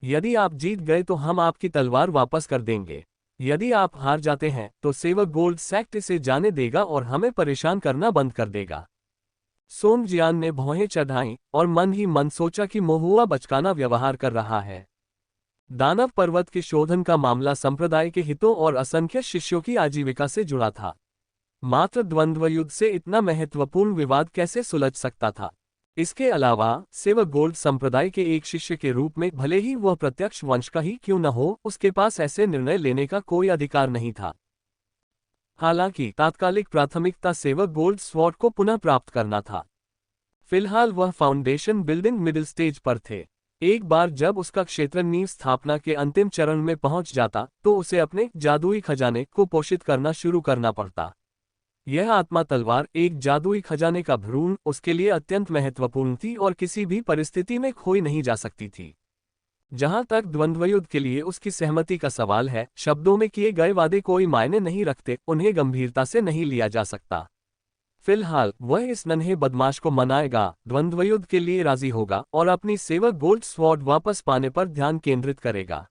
यदि आप जीत गए तो हम आपकी तलवार वापस कर देंगे। यदि आप हार जाते हैं तो सेवक गोल्ड सैक्ट इसे जाने देगा और हमें परेशान करना बंद कर देगा। सोंग जियान ने भौहें चढ़ाईं और मन ही मन सोचा कि मो हुआ बचकाना व्यवहार कर रहा है। दानव पर्वत के शोधन का मामला संप्रदाय के हितों और असंख्य शिष्यों की आजीविका से जुड़ा था। मात्र द्वंद्व युद्ध से इतना महत्वपूर्ण विवाद कैसे सुलझ सकता था? इसके अलावा सेवक गोल्ड संप्रदाय के एक शिष्य के रूप में भले ही वह प्रत्यक्ष वंश का ही क्यों न हो, उसके पास ऐसे निर्णय लेने का कोई अधिकार नहीं था। हालांकि तात्कालिक प्राथमिकता सेवक गोल्ड स्वॉर्ड को पुनः प्राप्त करना था। फिलहाल वह फाउंडेशन बिल्डिंग मिडिल स्टेज पर थे। एक बार जब उसका क्षेत्र नींव स्थापना के अंतिम चरण में पहुंच जाता तो उसे अपने जादुई खजाने को पोषित करना शुरू करना पड़ता। यह आत्मा तलवार, एक जादुई खजाने का भ्रूण, उसके लिए अत्यंत महत्वपूर्ण थी और किसी भी परिस्थिति में खोई नहीं जा सकती थी। जहां तक द्वंद्वयुद्ध के लिए उसकी सहमति का सवाल है, शब्दों में किए गए वादे कोई मायने नहीं रखते, उन्हें गंभीरता से नहीं लिया जा सकता। फिलहाल वह इस नन्हे बदमाश को मनाएगा, द्वंद्वयुद्ध के लिए राजी होगा और अपनी सेवक गोल्ड स्वॉर्ड वापस पाने पर ध्यान केंद्रित करेगा।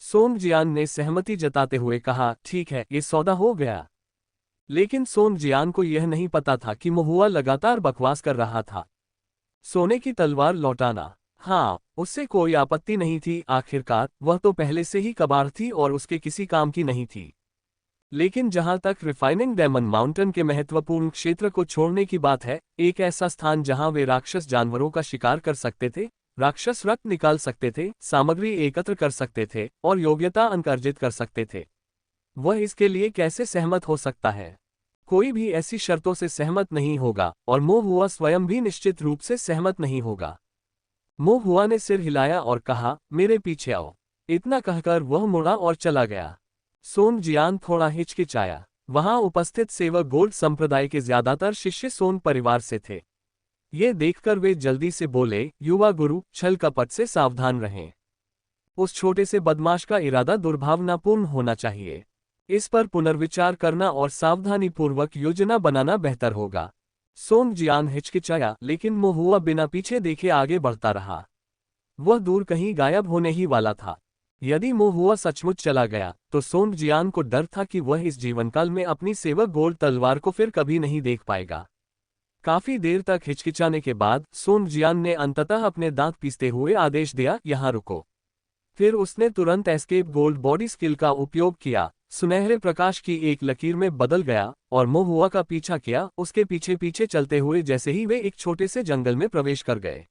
सोंग जियान ने सहमति जताते हुए कहा, ठीक है, ये सौदा हो गया। लेकिन सोंग जियान को यह नहीं पता था कि मो हुआ लगातार बकवास कर रहा था। सोने की तलवार लौटाना, हाँ, उससे कोई आपत्ति नहीं थी। आखिरकार वह तो पहले से ही कबाड़ थी और उसके किसी काम की नहीं थी। लेकिन जहां तक रिफाइनिंग डेमन माउंटेन के महत्वपूर्ण क्षेत्र को छोड़ने की बात है, एक ऐसा स्थान जहां वे राक्षस जानवरों का शिकार कर सकते थे, राक्षस रक्त निकाल सकते थे, सामग्री एकत्र कर सकते थे और योग्यता अंक अर्जित कर सकते थे, वह इसके लिए कैसे सहमत हो सकता है? कोई भी ऐसी शर्तों से सहमत नहीं होगा और मो हुआ स्वयं भी निश्चित रूप से सहमत नहीं होगा। मो हुआ ने सिर हिलाया और कहा, मेरे पीछे आओ। इतना कहकर वह मुड़ा और चला गया। सोन जियान थोड़ा हिचकिचाया। वहां उपस्थित सेवक गोल्ड संप्रदाय के ज्यादातर शिष्य सोन परिवार से थे। ये देखकर वे जल्दी से बोले, युवा गुरु, छल कपट से सावधान रहें। उस छोटे से बदमाश का इरादा दुर्भावनापूर्ण होना चाहिए। इस पर पुनर्विचार करना और सावधानीपूर्वक योजना बनाना बेहतर होगा। सोन जियान हिचकिचाया, लेकिन मोहुआ बिना पीछे देखे आगे बढ़ता रहा। वह दूर कहीं गायब होने ही वाला था। यदि मोहुआ सचमुच चला गया तो सोन जियान को डर था कि वह इस जीवनकाल में अपनी सेवक गोल्ड तलवार को फिर कभी नहीं देख पाएगा। काफी देर तक हिचकिचाने के बाद सोन जियान ने अंततः अपने दांत पीसते हुए आदेश दिया, यहाँ रुको। फिर उसने तुरंत एस्केप गोल्ड बॉडी स्किल का उपयोग किया, सुनहरे प्रकाश की एक लकीर में बदल गया और मोहुआ का पीछा किया, उसके पीछे पीछे चलते हुए जैसे ही वे एक छोटे से जंगल में प्रवेश कर गए।